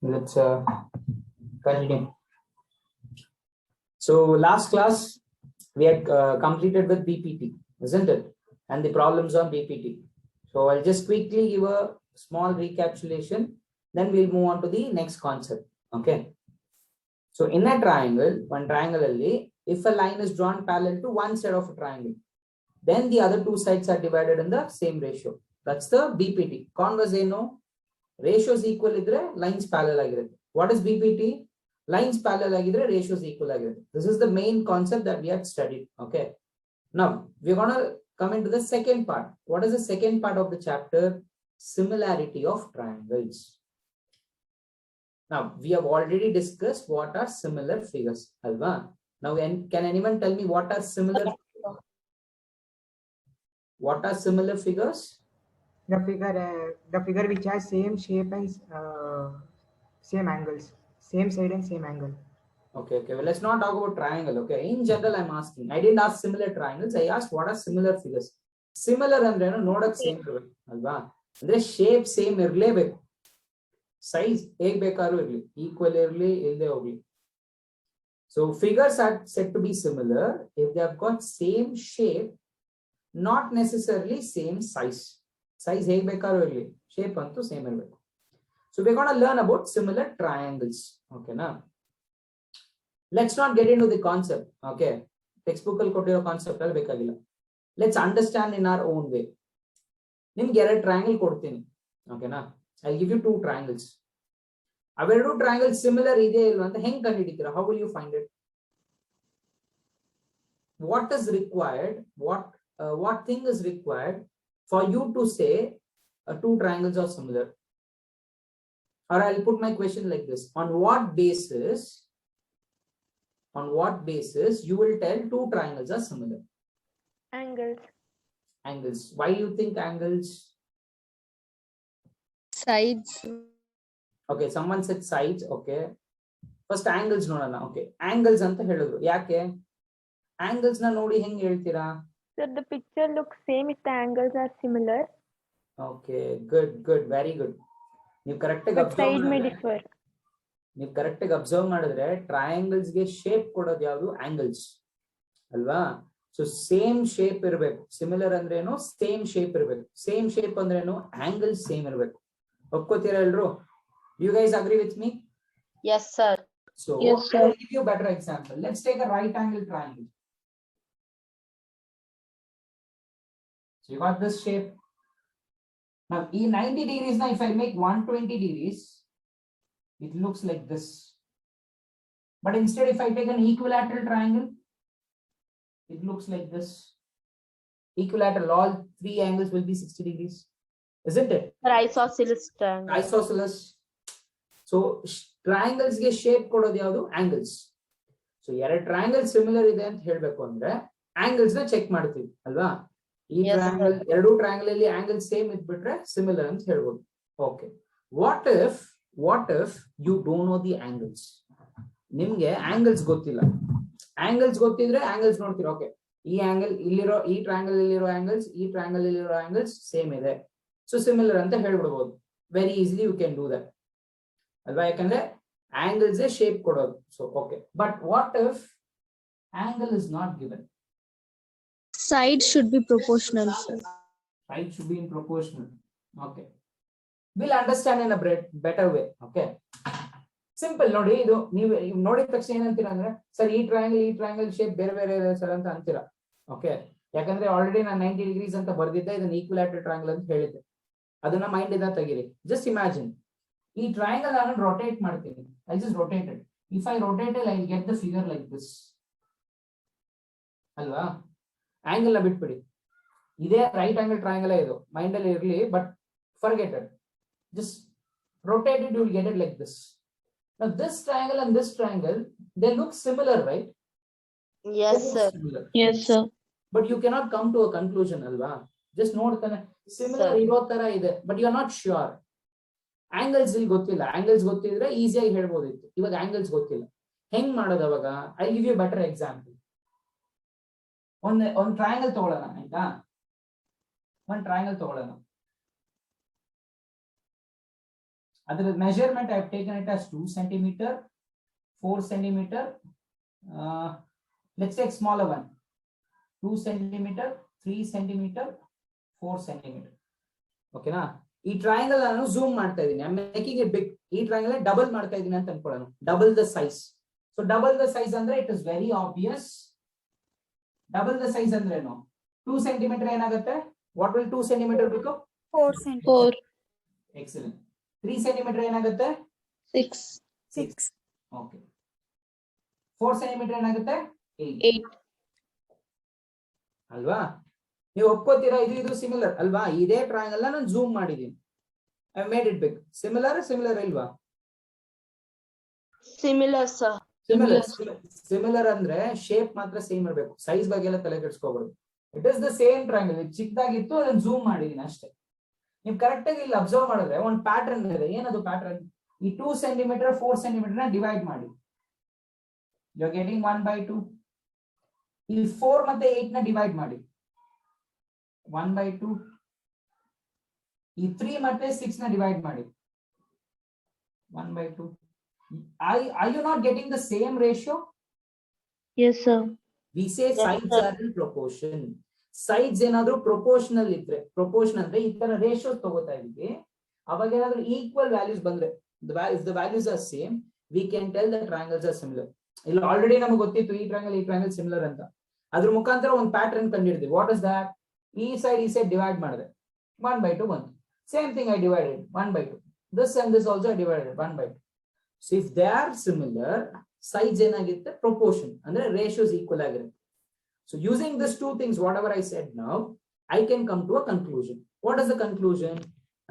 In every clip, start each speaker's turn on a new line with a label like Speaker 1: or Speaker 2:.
Speaker 1: let's continue. So last class we had completed with BPT, isn't it? And the problems on BPT. So I'll just quickly give a small recapitulation, then we'll move on to the next concept. Okay. So in a triangle, one triangle only, if a line is drawn parallel to one side of a triangle, then the other two sides are divided in the same ratio. That's the BPT. Converse no ratios equal idre lines parallel agirutte. What is BPT? Lines parallel agidre ratios equal agirutte. This is the main concept that we had studied. Okay. Now we're gonna come into the second part. What is the second part of the chapter? Similarity of triangles. Now we have already discussed what are similar figures. Alva. Now can anyone tell me what are similar? What are similar figures?
Speaker 2: The figure which has same shape and same angles, same side and same angle.
Speaker 1: Okay. Well, let's not talk about triangle. Okay. In general, I'm asking. I didn't ask similar triangles. I asked what are similar figures. Similar ಅಂದ್ರೆ ನೋಡಕ್ same ಇರಬೇಕು ಅಲ್ವಾ? ಅಂದ್ರೆ shape same ಇರಲೇಬೇಕು. Size ಹೇಗ್ ಬೇಕಾದ್ರೂ ಇರಲಿ, equal ಇರಲಿ, ಇಲ್ಲದೆ ಹೋಗ್ಲಿ. So figures are said to be similar if they have got same shape, not necessarily same size. Size ಹೇಗ್ ಬೇಕಾದ್ರೂ ಇರಲಿ, shape ಅಂತೂ ಸೇಮ್ ಇರಬೇಕು. So we're going to learn about similar triangles. Okay, na? Let's not get into the concept. Okay, textbook ಅಲ್ಲಿ ಕೊಟ್ಟಿರೋ concept ಅಲ್ಲಿ ಬೇಕಾಗಿಲ್ಲ. Let's understand in our own way. ನಿಮ್ಗೆ ಎರಡು ಟ್ರಯಾಂಗಲ್ ಕೊಡ್ತೀನಿ. ಓಕೆನಾ? I'll give you two triangles. ಅವೆರಡು triangle similar ಇದೆ ಇಲ್ವಾ ಅಂತ ಹೆಂಗ್ ಕಂಡುಹಿಡಿತೀರಾ? How will you find it? What is required? What thing is required for you to say two triangles are similar? Or I'll put my question like this: on what basis you will tell two triangles are similar? Angles. Why do you think angles?
Speaker 3: Sides.
Speaker 1: Okay, someone said sides. Okay, first angles ನೋಡೋಣ. Okay, angles ಅಂತ ಹೇಳಿದ್ರು. ಯಾಕೆ angles ನ ನೋಡಿ ಹೆಂಗ್ ಹೇಳ್ತೀರಾ?
Speaker 4: So the picture looks same if the angles are similar.
Speaker 1: Okay, good, very good. ನೀವು correct ಆಗಿ ಅಬ್ಸರ್ವ್ ಮಾಡಿದ್ರೆ ಟ್ರಯಾಂಗಲ್ಸ್ ಗೆ ಶೇಪ್ ಕೊಡೋದು ಯಾವುದು? ಆಂಗಲ್ಸ್ ಅಲ್ವಾ? ಸೊ ಸೇಮ್ ಶೇಪ್ ಇರಬೇಕು. ಸಿಮಿಲರ್ ಅಂದ್ರೇನು? ಸೇಮ್ ಶೇಪ್ ಇರಬೇಕು. ಸೇಮ್ ಶೇಪ್ ಅಂದ್ರೇನು? ಆಂಗಲ್ ಸೇಮ್ ಇರಬೇಕು. ಒಪ್ಕೋತೀರಾ ಎಲ್ರು? You guys agree with me?
Speaker 3: Yes, sir.
Speaker 1: So
Speaker 3: yes, sir.
Speaker 1: I'll give you a better example. Let's take a right angle triangle. So you got this shape. Now in 90 degrees, now if I make 120 degrees, it looks like this. But instead, if I take an equilateral triangle, it looks like this. Equilateral, all three angles will be 60 degrees, isn't it?
Speaker 3: Isosceles triangle.
Speaker 1: Isosceles. So triangles ge shape ಕೊಡೋದು ಯಾವುದು? angles. So ಎರಡು triangle similar ಇದೆ ಅಂತ ಹೇಳ್ಬೇಕು ಅಂದ್ರೆ angles ನ check ಮಾಡ್ತೀವಿ ಅಲ್ವಾ? ಈ ಟ್ರಯಾಂಗಲ್, ಎರಡು ಟ್ರಯಾಂಗಲ್ ಅಲ್ಲಿ ಆಂಗಲ್ ಸೇಮ್ ಇದ್ಬಿಟ್ರೆ ಸಿಮಿಲರ್ ಅಂತ ಹೇಳ್ಬೋದು. Okay, what if you don't know the angles? ನಿಮ್ಗೆ ಆಂಗಲ್ಸ್ ಗೊತ್ತಿಲ್ಲ. ಆಂಗಲ್ಸ್ ಗೊತ್ತಿದ್ರೆ ಆಂಗಲ್ಸ್ ನೋಡ್ತೀರಾ. ಓಕೆ, ಈ ಆಂಗಲ್ ಇಲ್ಲಿರೋ, ಈ ಟ್ರಯಾಂಗಲ್ ಇಲ್ಲಿರೋ ಆಂಗಲ್ಸ್, ಈ ಟ್ರಯಾಂಗಲ್ ಇಲ್ಲಿರೋ ಆಂಗಲ್ಸ್ ಸೇಮ್ ಇದೆ, ಸೊ ಸಿಮಿಲರ್ ಅಂತ ಹೇಳ್ಬಿಡ್ಬೋದು. Very easily you can do that ಅಲ್ವಾ? ಯಾಕಂದ್ರೆ ಆಂಗಲ್ಸ್ ಶೇಪ್ ಕೊಡೋದು. So okay, but what if angle is not given?
Speaker 3: Side should be proportional, sir.
Speaker 1: Side should be in proportional. Okay, we'll understand in a better way. Okay, simple ನೋಡಿ. ಇದು ನೀವು ನೋಡಿದ ತಕ್ಷಣ ಏನಂತೀರಾ ಅಂದ್ರೆ, ಸರ್ ಈ triangle shape ಬೇರೆ ಬೇರೆ ಇದೆ ಸರ್ ಅಂತ ಅಂತೀರಾ. ಓಕೆ, ಯಾಕಂದ್ರೆ ಆಲ್ರೆಡಿ ನಾನು 90 ಡಿಗ್ರೀಸ್ ಅಂತ ಬರ್ದಿದ್ದೆ, ಇದನ್ನ ಈಕ್ವಿಲಾಟರಲ್ ಟ್ರಯಾಂಗಲ್ ಅಂತ ಹೇಳಿದ್ದೆ. ಅದನ್ನ ಮೈಂಡ್ ಇಂದ ತೆಗೀರಿ. ಜಸ್ಟ್ ಇಮ್ಯಾಜಿನ್, ಈ ಟ್ರಯಾಂಗಲ್ ನಾನು ರೊಟೇಟ್ ಮಾಡ್ತೀನಿ. I just rotated. If I rotated I get the figure like this ಅಲ್ವಾ? ಆಂಗಲ್ ನ ಬಿಟ್ಬಿಡಿ, ಇದೇ ರೈಟ್ ಆಂಗಲ್ ಟ್ರಯಾಂಗಲ್ ಇದು ಮೈಂಡ್ ಅಲ್ಲಿ ಇರಲಿ, but forget it. Just rotate it, you will get it like this. Now this triangle and this triangle, they look similar, right?
Speaker 3: Yes, sir.
Speaker 1: Similar.
Speaker 3: Yes, sir.
Speaker 1: But you cannot come to a conclusion, alva? Just ನೋಡ್ತಾನೆ similar ಇರೋ ತರ ಇದೆ, but you are not sure. Angles ಇಲ್ಲಿ ಗೊತ್ತಿಲ್ಲ. Angles ಗೊತ್ತಿದ್ರೆ ಈಸಿಯಾಗಿ ಹೇಳ್ಬೋದಿತ್ತು. ಇವಾಗ angles ಗೊತ್ತಿಲ್ಲ, ಹೆಂಗ್ ಮಾಡೋದು ಅವಾಗ? I give you better example. ಒಂದು ಟ್ರಯಾಂಗಲ್ ತಗೊಳ್ಳೋಣ, ಆಯ್ತಾ? ಒಂದು ಟ್ರಯಾಂಗಲ್ ತಗೊಳ್ಳೋಣ. Other measurement I have taken it as 2 centimeter, 4 centimeter. Let's take smaller one. 2 centimeter, 3 centimeter, 4 centimeter. Okay na? ಈ ಟ್ರಯಾಂಗಲ್ ನಾನು ಝೂಮ್ ಮಾಡ್ತಾ ಇದ್ದೀನಿ. I am making it big. ಈ ಟ್ರಯಾಂಗಲ್ ಡಬಲ್ ಮಾಡ್ತಾ ಇದ್ದೀನಿ ಅಂತ ಅನ್ಕೊಳ್ಳೋಣ. Double the size. So double the size ಅಂದ್ರೆ it is very obvious. Double the size ಅಂದ್ರೆ ಏನು? 2 ಸೆಂಟಿಮೀಟರ್ ಏನಾಗುತ್ತೆ? ವಾಟ್ ವಿಲ್ 2 ಸೆಂಟಿಮೀಟರ್ ಬೇಕು?
Speaker 3: 4 centimeters.
Speaker 1: ಎಕ್ಸಲೆಂಟ್. 3 ಸೆಂಟಿಮೀಟರ್ ಏನಾಗುತ್ತೆ?
Speaker 3: 6.
Speaker 1: ಓಕೆ. 4 ಸೆಂಟಿಮೀಟರ್ ಏನಾಗುತ್ತೆ? 8. ಅಲ್ವಾ? ನೀವು ಒಪ್ಕೋತೀರಾ ಇದು ಸಿಮಿಲರ್ ಅಲ್ವಾ? ಇದೇ ಟ್ರಯಾಂಗಲ್ ನಾನು ಝೂಮ್ ಮಾಡಿದ್ದೀನಿ. I made it big. Similar ಇಲ್ವಾ? ಸಿಮಿಲರ್ ಅಂದ್ರೆ ಶೇಪ್ ಮಾತ್ರ ಸೇಮ್ ಇರಬೇಕು. ಸೈಜ್ ಬಗ್ಗೆ ಎಲ್ಲ ತಲೆ ಕೆಡಿಸ್ಕೋಬಾರ್ದು. It is the same triangle. ಇದು ಚಿಕ್ಕದಾಗಿತ್ತು, ಅದನ್ನ ಝೂಮ್ ಮಾಡಿದೀನಿ ಅಷ್ಟೇ. ನೀವು ಕರೆಕ್ಟ್ ಆಗಿ ಇಲ್ಲಿ ಅಬ್ಸರ್ವ್ ಮಾಡಿದ್ರೆ ಒಂದು ಪ್ಯಾಟರ್ನ್ ಇದೆ. ಏನದು ಪ್ಯಾಟರ್ನ್? ಈ 2 ಸೆಂಟಿಮೀಟರ್ 4 ಸೆಂಟಿಮೀಟರ್ ನ ಡಿವೈಡ್ ಮಾಡಿ. You are getting 1/2. ಈ 4 ಮತ್ತೆ 8 ನ ಡಿವೈಡ್ ಮಾಡಿ. 1/2. ಈ 3 ಮತ್ತೆ 6 ನ ಡಿವೈಡ್ ಮಾಡಿ. 1/2. Are you not getting the same ratio?
Speaker 3: Yes, sir.
Speaker 1: We say sides are in proportion. Sides ಏನಾದ್ರೂ ಪ್ರೊಪೋರ್ಷನಲ್ ಇದ್ರೆ, ಪ್ರೊಪೋರ್ಷನ್ ಅಂದ್ರೆ ಈ ತರ ರೇಷಿಯೋಸ್ ತಗೋತಾ ಇದೀವಿ, ಅವಾಗ ಏನಾದ್ರೂ ಈಕ್ವಲ್ ವ್ಯಾಲ್ಯೂಸ್ ಬಂದ್ರೆ, if the values are same, we can tell the triangles are similar. ಇಲ್ಲ ಆಲ್ರೆಡಿ ನಮಗೆ ಗೊತ್ತಿತ್ತು ಈ ಟ್ರಯಾಂಗಲ್ ಸಿಮಿಲರ್ ಅಂತ. ಅದ್ರ ಮುಖಾಂತರ ಒಂದು ಪ್ಯಾಟರ್ನ್ ಕಂಡಿಡಿದ್ವಿ. What is that? ಈ ಸೈಡ್ ಡಿವೈಡ್ ಮಾಡಿದೆ. 1/2 ಬಂತು. Same thing I divided 1/2. This and this also I divided 1/2. So if they are similar, sides ಏನಾಗಿರುತ್ತೆ? ಪ್ರೊಪೋರ್ಷನ್ ಅಂದ್ರೆ ರೇಷಿಯೋಸ್ ಈಕ್ವಲ್ ಆಗಿರುತ್ತೆ. So using these two things, whatever I said now, I can come to a conclusion. What is the conclusion?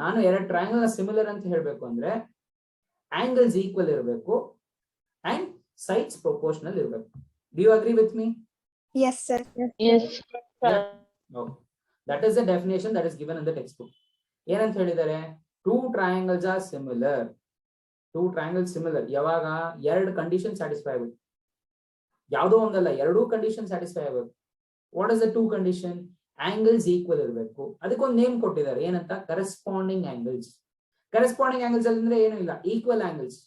Speaker 1: ನಾನು ಎರಡು triangle similar ಅಂತ ಹೇಳಬೇಕು ಅಂದ್ರೆ angles equal ಇರಬೇಕು and sides proportional ಇರಬೇಕು. Do you agree with me?
Speaker 3: Yes, sir.
Speaker 4: Yes.
Speaker 1: Okay. That is the definition that is given in the textbook. ಏನಂತ ಹೇಳಿದ್ದಾರೆ? Two triangles are similar. Two triangles similar. ಯಾವಾಗ ಎರಡು condition satisfy ಆಗಬೇಕು. ಯಾವುದೋ ಒಂದಲ್ಲ, ಎರಡೂ condition satisfy ಆಗಬೇಕು. What is the two condition? Angles equal ಇರಬೇಕು. ಅದಕ್ಕೊಂದು ನೇಮ್ ಕೊಟ್ಟಿದ್ದಾರೆ. ಏನಂತ? Corresponding angles. ಕರೆಸ್ಪಾಂಡಿಂಗ್ ಆಂಗಲ್ಸ್ ಅಂದ್ರೆ ಏನು ಇಲ್ಲ, equal angles.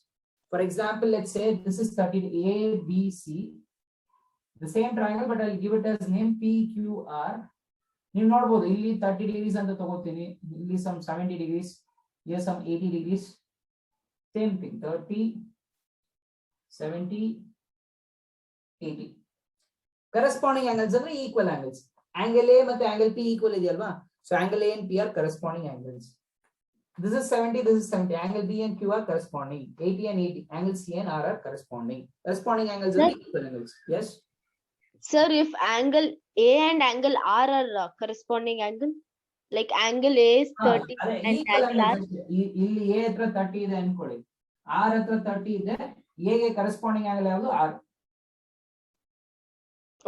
Speaker 1: For example, let's say this is 30 ABC, the same triangle, but I'll give it as name PQR. ನೀವು ನೋಡಬಹುದು, ಇಲ್ಲಿ 30 degrees ಅಂತ ತಗೋತೀನಿ, ಇಲ್ಲಿ some 70 degrees, here some 80 degrees. Same thing, 30, 70, 80. Corresponding angles ಅಂದ್ರೆ equal angles. Angle A ಮತ್ತೆ angle P equal ಇದೆಯಲ್ವಾ? So angle A and P are corresponding angles. This is 70, this is 70. Angle B and Q are corresponding. 80 and 80. Angle C and R are corresponding. Corresponding angles are equal angles. Yes?
Speaker 5: Sir, if angle A and angle R are corresponding angle, like angle A is 30 and angle R.
Speaker 1: ಇಲ್ಲಿ A ಹತ್ರ 30 ಇದೆ ಅನ್ಕೊಳ್ಳಿ, R ಹತ್ರ 30 ಇದೆ, A ಗೆ corresponding angle ಯಾವುದು? R.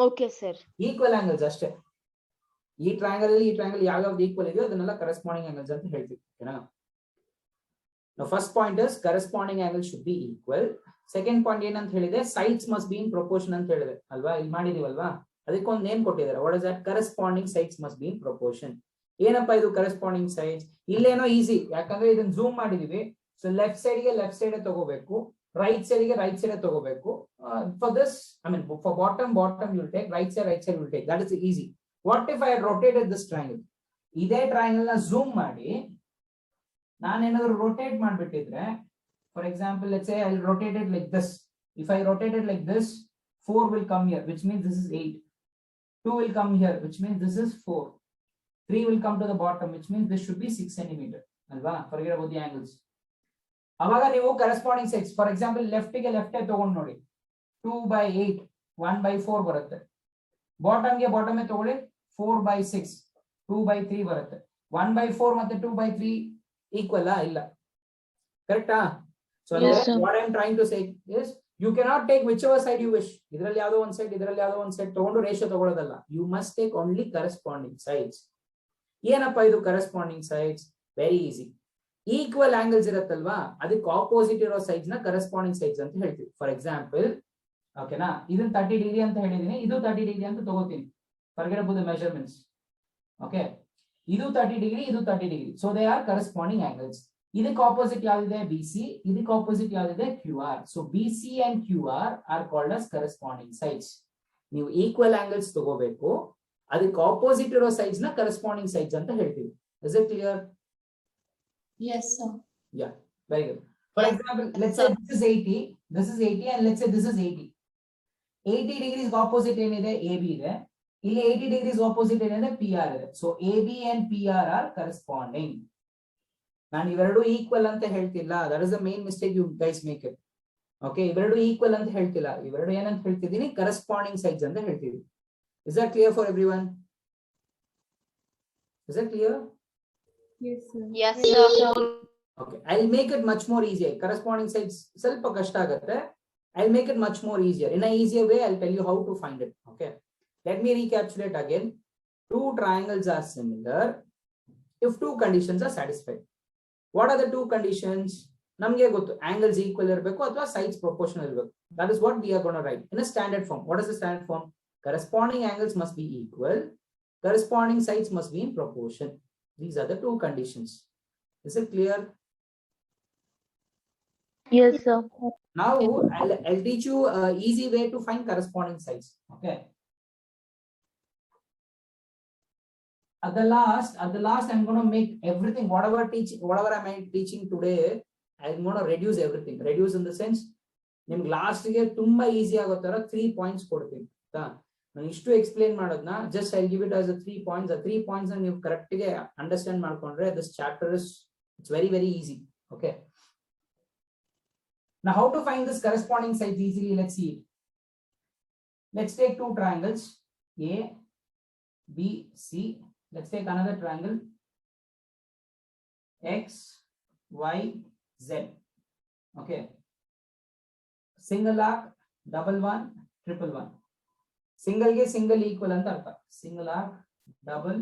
Speaker 5: Okay, sir.
Speaker 1: Equal angles ಅಷ್ಟೇ. ಈ ಟ್ರಯಾಂಗಲ್ ಅಲ್ಲಿ ಈ ಟ್ರಯಾಂಗಲ್ ಯಾವ್ಯಾವ್ದು ಈಕ್ವಲ್ ಇದೆಯೋ ಅದನ್ನೆಲ್ಲ ಕರೆಸ್ಪಾಂಡಿಂಗ್ ಆಂಗಲ್ಸ್ ಅಂತ ಹೇಳ್ತೀವಿ. ಓಕೆನಾ? Now first point is corresponding angles should be equal. Second point ಏನಂತ ಹೇಳಿದೆ? Sides must be in proportion ಅಂತ ಹೇಳಿದೆ ಅಲ್ವಾ? ಇಲ್ಲಿ ಮಾಡಿದೀವಲ್ವಾ? ಅದಕ್ಕೊಂದು ನೇಮ್ ಕೊಟ್ಟಿದ್ದಾರೆ. What is that? Corresponding sides must be in proportion. ಏನಪ್ಪಾ ಇದು ಕರೆಸ್ಪಾಂಡಿಂಗ್ ಸೈಡ್ಸ್? ಇಲ್ಲೇನೋ ಈಸಿ, ಯಾಕಂದ್ರೆ ಇದನ್ನ ಝೂಮ್ ಮಾಡಿದೀವಿ. ಸೊ ಲೆಫ್ಟ್ ಸೈಡ್ ಗೆ ಲೆಫ್ಟ್ ಸೈಡ್ ತಗೋಬೇಕು, ರೈಟ್ ಸೈಡ್ ಗೆ ರೈಟ್ ಸೈಡ್ ತಗೋಬೇಕು. For this, I mean for bottom you will take, right side will take. That is easy. What if I rotated this triangle? ಇದೇ triangle ನ zoom ಮಾಡಿ ನಾನೇನಾದ್ರು rotate ಮಾಡ್ಬಿಟ್ಟಿದ್ರೆ, for example let's say I will rotate it like this. If I rotate it like this, 4 will come here, which means this is 8. 2 will come here, which means this is 4. 3 will come to the bottom, which means this should be 6 centimeter. Alva? Forget about the angles. ಅವಾಗ ನೀವು corresponding sides, for example left ಗೆ left ತಗೊಂಡು ನೋಡಿ, 2/8 1/4 ಬರುತ್ತೆ. Bottom ಗೆ bottom ತಗೊಳ್ಳಿ, 4/6 2/3 ಬರುತ್ತೆ. 1/4 ಮತ್ತೆ 2/3 ಈಕ್ವಲ್ ಇಲ್ಲ, ಕರೆಕ್ಟಾ? So what I am trying to say is, you cannot take whichever side you wish. ಇದರಲ್ಲಿ ಯಾವುದೋ ಒಂದು ಸೈಡ್, ಇದರಲ್ಲಿ ಯಾವುದೋ ಒಂದು ಸೈಡ್ ತಗೊಂಡು ರೇಷಿಯೋ ತಗೊಳ್ಳೋದಲ್ಲ. You must take only corresponding sides. ಏನಪ್ಪಾ ಇದು corresponding sides? Very easy. Equal angles ಇರುತ್ತಲ್ವಾ, ಅದಕ್ಕೆ ಆಪೋಸಿಟ್ ಇರೋ ಸೈಡ್ಸ್ ನ ಕರೆಸ್ಪಾಂಡಿಂಗ್ ಸೈಡ್ಸ್ ಅಂತ ಹೇಳ್ತೀವಿ. ಫಾರ್ ಎಕ್ಸಾಂಪಲ್, ಓಕೆನಾ, ಇದನ್ನ 30 ಡಿಗ್ರಿ ಅಂತ ಹೇಳಿದೀನಿ, ಇದು 30 ಡಿಗ್ರಿ ಅಂತ ತಗೋತೀನಿ. Forget about the measurements. Okay, ಇದು 30 ಡಿಗ್ರಿ, ಇದು 30 degree. So they are corresponding angles. ಇದಕ್ಕೆ ಆಪೋಸಿಟ್ ಯಾವ್ದಿದೆ BC, ಇದಕ್ಕೆ ಆಪೋಸಿಟ್ ಯಾವ್ದಿದೆ QR. So BC and QR are called as corresponding sides. ನೀವು ಈಕ್ವಲ್ ಆಂಗಲ್ಸ್ ತಗೋಬೇಕು, ಅದಕ್ಕೆ ಆಪೋಸಿಟ್ ಇರೋ ಸೈಡ್ಸ್ ನ ಕರೆಸ್ಪಾಂಡಿಂಗ್ ಸೈಡ್ಸ್ ಅಂತ ಹೇಳ್ತೀವಿ. Is it clear?
Speaker 3: Yes, sir.
Speaker 1: Yeah, very good. For
Speaker 5: Yes,
Speaker 1: example, let's
Speaker 5: sir.
Speaker 1: say this is 80, and let's say this is 80. 80 degrees opposite ಏನಿದೆ AB ಇದೆ, ಇಲ್ಲಿ 80 degrees opposite ಏನಿದೆ PR ಇದೆ. So AB and PR are corresponding. ನಾನು ಇವೆರಡು equal ಅಂತ ಹೇಳ್ತಿಲ್ಲ, that is the main mistake you guys make it. Okay, ಇವೆರಡು ಈಕ್ವಲ್ ಅಂತ ಹೇಳ್ತಿಲ್ಲ, ಇವೆರಡು ಏನಂತ ಹೇಳ್ತಿದ್ದೀನಿ, ಕರೆಸ್ಪಾಂಡಿಂಗ್ ಸೈಡ್ಸ್ ಅಂತ ಹೇಳ್ತೀವಿ. Is that clear for everyone? Is that clear?
Speaker 3: Yes, sir.
Speaker 5: Yes, sir.
Speaker 1: Okay, I'll make it much more easier. Corresponding sides ಸ್ವಲ್ಪ ಕಷ್ಟ ಆಗುತ್ತೆ. I'll make it much more easier. In an easier way, I'll tell you how to find it. Okay, let me recapitulate again. Two triangles are similar if two conditions are satisfied. What are the two conditions? ನಮಗೆ ಗೊತ್ತು, angles equal ಇರಬೇಕು ಅಥವಾ sides proportional ಇರಬೇಕು. That is what we are going to write in a standard form. What is the standard form? Corresponding angles must be equal, corresponding sides must be in proportion. These are the two conditions. Is it clear?
Speaker 4: Yes, sir.
Speaker 1: Now I'll teach you an easy way to find corresponding sides. Okay. At the last, I'm going to make everything, whatever I'm teaching today, I'm going to reduce everything. Reduce in the sense, ನಿಮ್ಗೆ last ಗೆ ತುಂಬಾ easy ಆಗೋ ತರ 3 points ಕೊಡ್ತೀನಿ. ನಾನು ಇಷ್ಟು explain ಮಾಡೋದನ್ನ just I give it as 3 points. ಆ 3 ಪಾಯಿಂಟ್ಸ್ ನೀವು ಕರೆಕ್ಟ್ ಗೆ ಅಂಡರ್ಸ್ಟ್ಯಾಂಡ್ ಮಾಡ್ಕೊಂಡ್ರೆ this chapter is it's very very easy. Okay, now how to find this corresponding sides easily? Let's see it. Let's take two triangles A, B, C. Let's take another triangle X, Y, Z. Okay, single arc, double one, triple one. Single ge single equal anta artha. Single arc, double,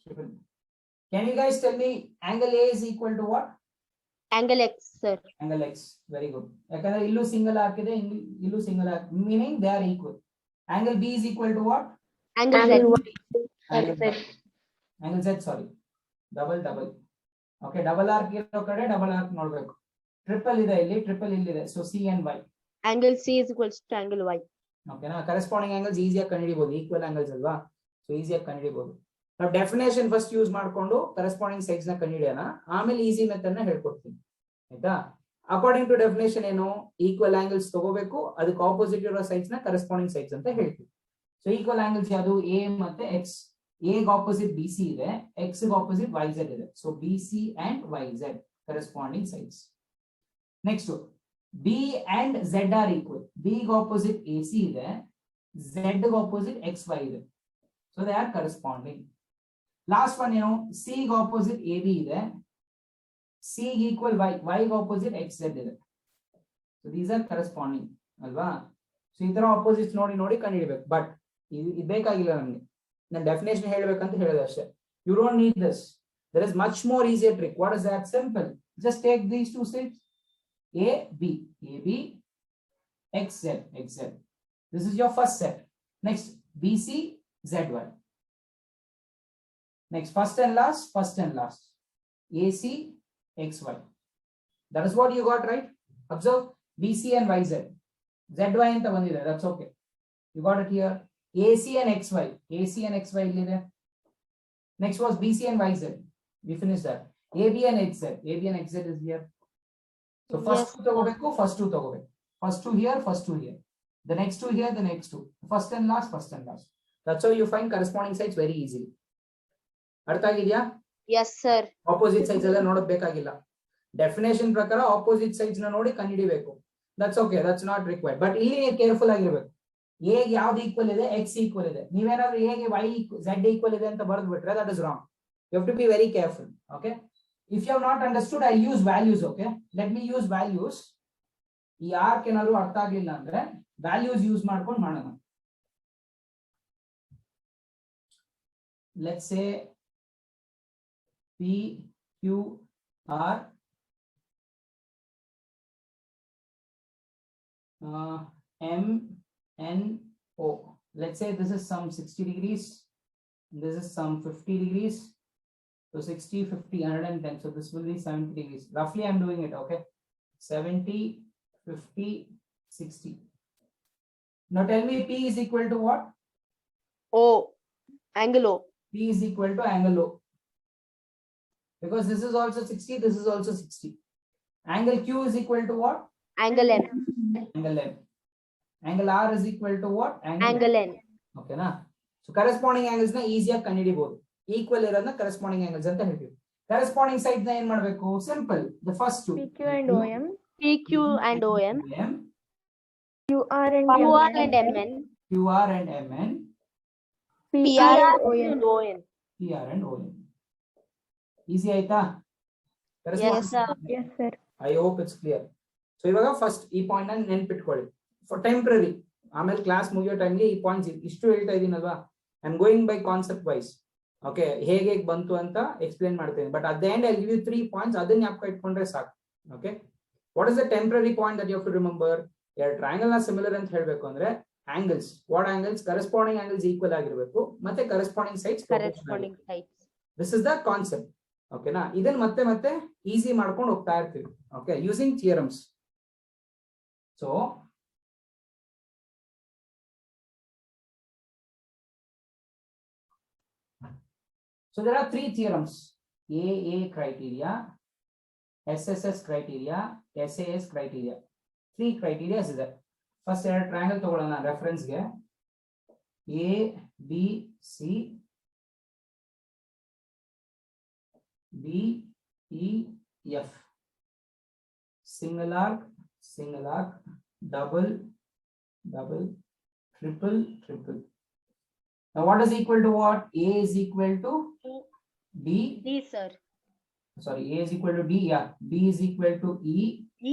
Speaker 1: triple. Can you guys tell me angle A is equal to what?
Speaker 5: Angle X, sir.
Speaker 1: Angle X. Very good. ಯಾಕಂದ್ರೆ ಇಲ್ಲೂ single arc ಇದೆ, ಇಲ್ಲೂ single arc, meaning they are equal. Angle B is equal to what?
Speaker 5: Angle Z.
Speaker 1: Angle Z, sorry. Double. Okay, double arc ಇರೋ ಕಡೆ double arc ನೋಡ್ಬೇಕು. Triple ಇದೆ ಇಲ್ಲಿ, triple ಇಲ್ಲಿದೆ. So C and Y.
Speaker 5: Angle C is equals to angle Y.
Speaker 1: Okay, ನಾ corresponding angles ಈಸಿಯಾಗಿ ಕಂಡುಹಿಡಿಬಹುದು, equal angles ಅಲ್ವಾ, so ಈಸಿಯಾಗಿ ಕಂಡುಹಿಡಿಬಹುದು. ನಾವು ಡೆಫಿನೇಷನ್ ಫಸ್ಟ್ ಯೂಸ್ ಮಾಡ್ಕೊಂಡು ಕರೆಸ್ಪಾಂಡಿಂಗ್ ಸೈಡ್ಸ್ ನ ಕಂಡುಹಿಡಿಯೋಣ, ಆಮೇಲೆ ಈಸಿ ಮೆಥಡ್ ನ ಹೇಳ್ಕೊಡ್ತೀನಿ. ಆಯ್ತಾ? ಅಕಾರ್ಡಿಂಗ್ ಟು ಡೆಫಿನೇಷನ್ ಏನು, ಈಕ್ವಲ್ ಆಂಗಲ್ಸ್ ತಗೋಬೇಕು, ಅದಕ್ಕೆ ಆಪೋಸಿಟ್ ಇರೋ ಸೈಡ್ಸ್ ನ ಕರೆಸ್ಪಾಂಡಿಂಗ್ ಸೈಡ್ಸ್ ಅಂತ ಹೇಳ್ತೀವಿ. ಸೊ ಈಕ್ವಲ್ ಆಂಗಲ್ಸ್ ಯಾವುದು, ಎ ಮತ್ತೆ X. A opposite B C ಇದೆ, ಎಕ್ಸ್ ಆಪೋಸಿಟ್ ವೈ ಝೆಡ್ ಇದೆ. So B C and Y Z corresponding sides. Next B and Z are equal. B opposite A C ಇದೆ, Z opposite X Y ಇದೆ. So they are corresponding. Last one ಏನು, C opposite A B ಇದೆ, C equal Y, Y opposite X Z ಇದೆ. So these are corresponding ಅಲ್ವಾ. So ಈ ತರ opposites ನೋಡಿ ಕಂಡುಹಿಡಬೇಕು. But ಇದು ಬೇಕಾಗಿಲ್ಲ ನಮ್ಗೆ, ನಾನು ಡೆಫಿನೇಷನ್ ಹೇಳ್ಬೇಕಂತ ಹೇಳಿದೆ ಅಷ್ಟೇ. You don't need this. There is much more easier trick. What is that? Simple. Just take these two sets A B, X Z, X Z. This is your first set. Next B C, Z Y. Next, first and last, AC, XY. That is what you got, right? Observe BC and YZ. ZY anta bandide, that's okay. You got it here. AC and XY. AC and XY illide. Next was BC and YZ. We finished that. AB and XZ. AB and XZ is here. So first
Speaker 5: Yes.
Speaker 1: two tagobeku, first two tagobeku. First two here, first two here. The next two here, the next two. First and last, first and last. That's how you find corresponding sides very easily. ಅರ್ಥ ಆಗಿದ್ಯಾ?
Speaker 5: Yes, sir.
Speaker 1: Opposite sides ಎಲ್ಲ ನೋಡೋದ್ ಬೇಕಾಗಿಲ್ಲ. Definition ಪ್ರಕಾರ opposite sides ನ ನೋಡಿ ಕಂಡುಹಿಡಿಬೇಕು. That's okay, that's not required. But ಇಲ್ಲಿ ಕೇರ್ಫುಲ್ ಆಗಿರ್ಬೇಕು. ಎ ಯಾವ್ದು ಈಕ್ವಲ್ ಇದೆ, ಎಕ್ಸ್ ಈಕ್ವಲ್ ಇದೆ. ನೀವೇನಾದ್ರೂ ಎ ಗೆ ವೈ ಝೆಡ್ ಈಕ್ವಲ್ ಇದೆ ಅಂತ ಬರೆದು ಬಿಟ್ರೆ that is wrong. You have to be very careful. Okay, if you have not understood, I use values. Okay, let me use values. ಈ ಆರ್ಕ್ ಏನಾದ್ರು ಅರ್ಥ ಆಗ್ಲಿಲ್ಲ ಅಂದ್ರೆ ವ್ಯಾಲ್ಯೂಸ್ ಯೂಸ್ ಮಾಡ್ಕೊಂಡು ಮಾಡೋಣ. Let's say P, Q, R, M, N, O. Let's say this is some 60 degrees, this is some 50 degrees, So 60, 50, 110. So this will be 70 degrees. Roughly I'm doing it, okay? 70, 50, 60. Now tell me P is equal to what?
Speaker 5: O. Angle O.
Speaker 1: P is equal to angle O. Because this is also 60, this is also 60. Angle Q is equal to what?
Speaker 5: Angle M.
Speaker 1: Angle M. Angle R is equal to what?
Speaker 5: Angle N.
Speaker 1: Okay na? So corresponding angles na easy ಆಗಿ ಕಂಡುಹಿಡಿಬಹುದು. Equal ಇರೋದನ್ನ corresponding angles ಅಂತ ಹೇಳ್ತೀವಿ. Corresponding sides ನ ಏನ್ ಮಾಡಬೇಕು? Simple. The first two.
Speaker 4: PQ and OM.
Speaker 5: PQ and OM.
Speaker 4: QR and
Speaker 5: QR
Speaker 4: MN.
Speaker 5: and MN.
Speaker 1: QR and MN.
Speaker 5: PR
Speaker 4: and
Speaker 5: and ON.
Speaker 1: PR and ON. Easy ಆಯ್ತಾ?
Speaker 3: Yes, sir.
Speaker 4: Yes, sir.
Speaker 1: I hope it's clear. So ಇವಾಗ first ಈ point ನ ನೆನ್ಪಿಟ್ಕೊಳ್ಳಿ. For temporary ಆಮೇಲೆ class ಮುಗಿಯೋ ಟೈಮ್ಗೆ ಈ points ಇಷ್ಟು ಹೇಳ್ತಾ ಇದೀನಲ್ವಾ, I am going by concept wise. Okay, ಹೇಗೆ ಬಂತು ಅಂತ ಎಕ್ಸ್ಪ್ಲೇನ್ ಮಾಡ್ತೇನೆ. But at the end I give you 3 points, ಅದನ್ನ ಜ್ಞಾಪಕ ಇಟ್ಕೊಂಡ್ರೆ ಸಾಕು. Okay, what is the temporary point that you have to remember? ಎರಡು ಟ್ರಯಾಂಗಲ್ ನ ಸಿಮಿಲರ್ ಅಂತ ಹೇಳ್ಬೇಕು ಅಂದ್ರೆ angles, what angles? Corresponding angles equal ಆಗಿರಬೇಕು, ಮತ್ತೆ corresponding sides
Speaker 5: Corresponding sides.
Speaker 1: This is the concept. ಓಕೆನಾ? ಇದನ್ನ ಮತ್ತೆ ಮತ್ತೆ ಈಸಿ ಮಾಡ್ಕೊಂಡು ಹೋಗ್ತಾ ಇರ್ತೀವಿ. Okay, using theorems. So there are 3 theorems: AA criteria, SSS criteria, SAS criteria. 3 criteria is there. First triangle ತಗೊಳ್ಳೋಣ reference ಗೆ. A B C B E F, single arc, double, triple. Now what is equal to what? A is equal to D.
Speaker 5: D, sir.
Speaker 1: Sorry, A is equal to D. Yeah, B is equal to E.
Speaker 5: E.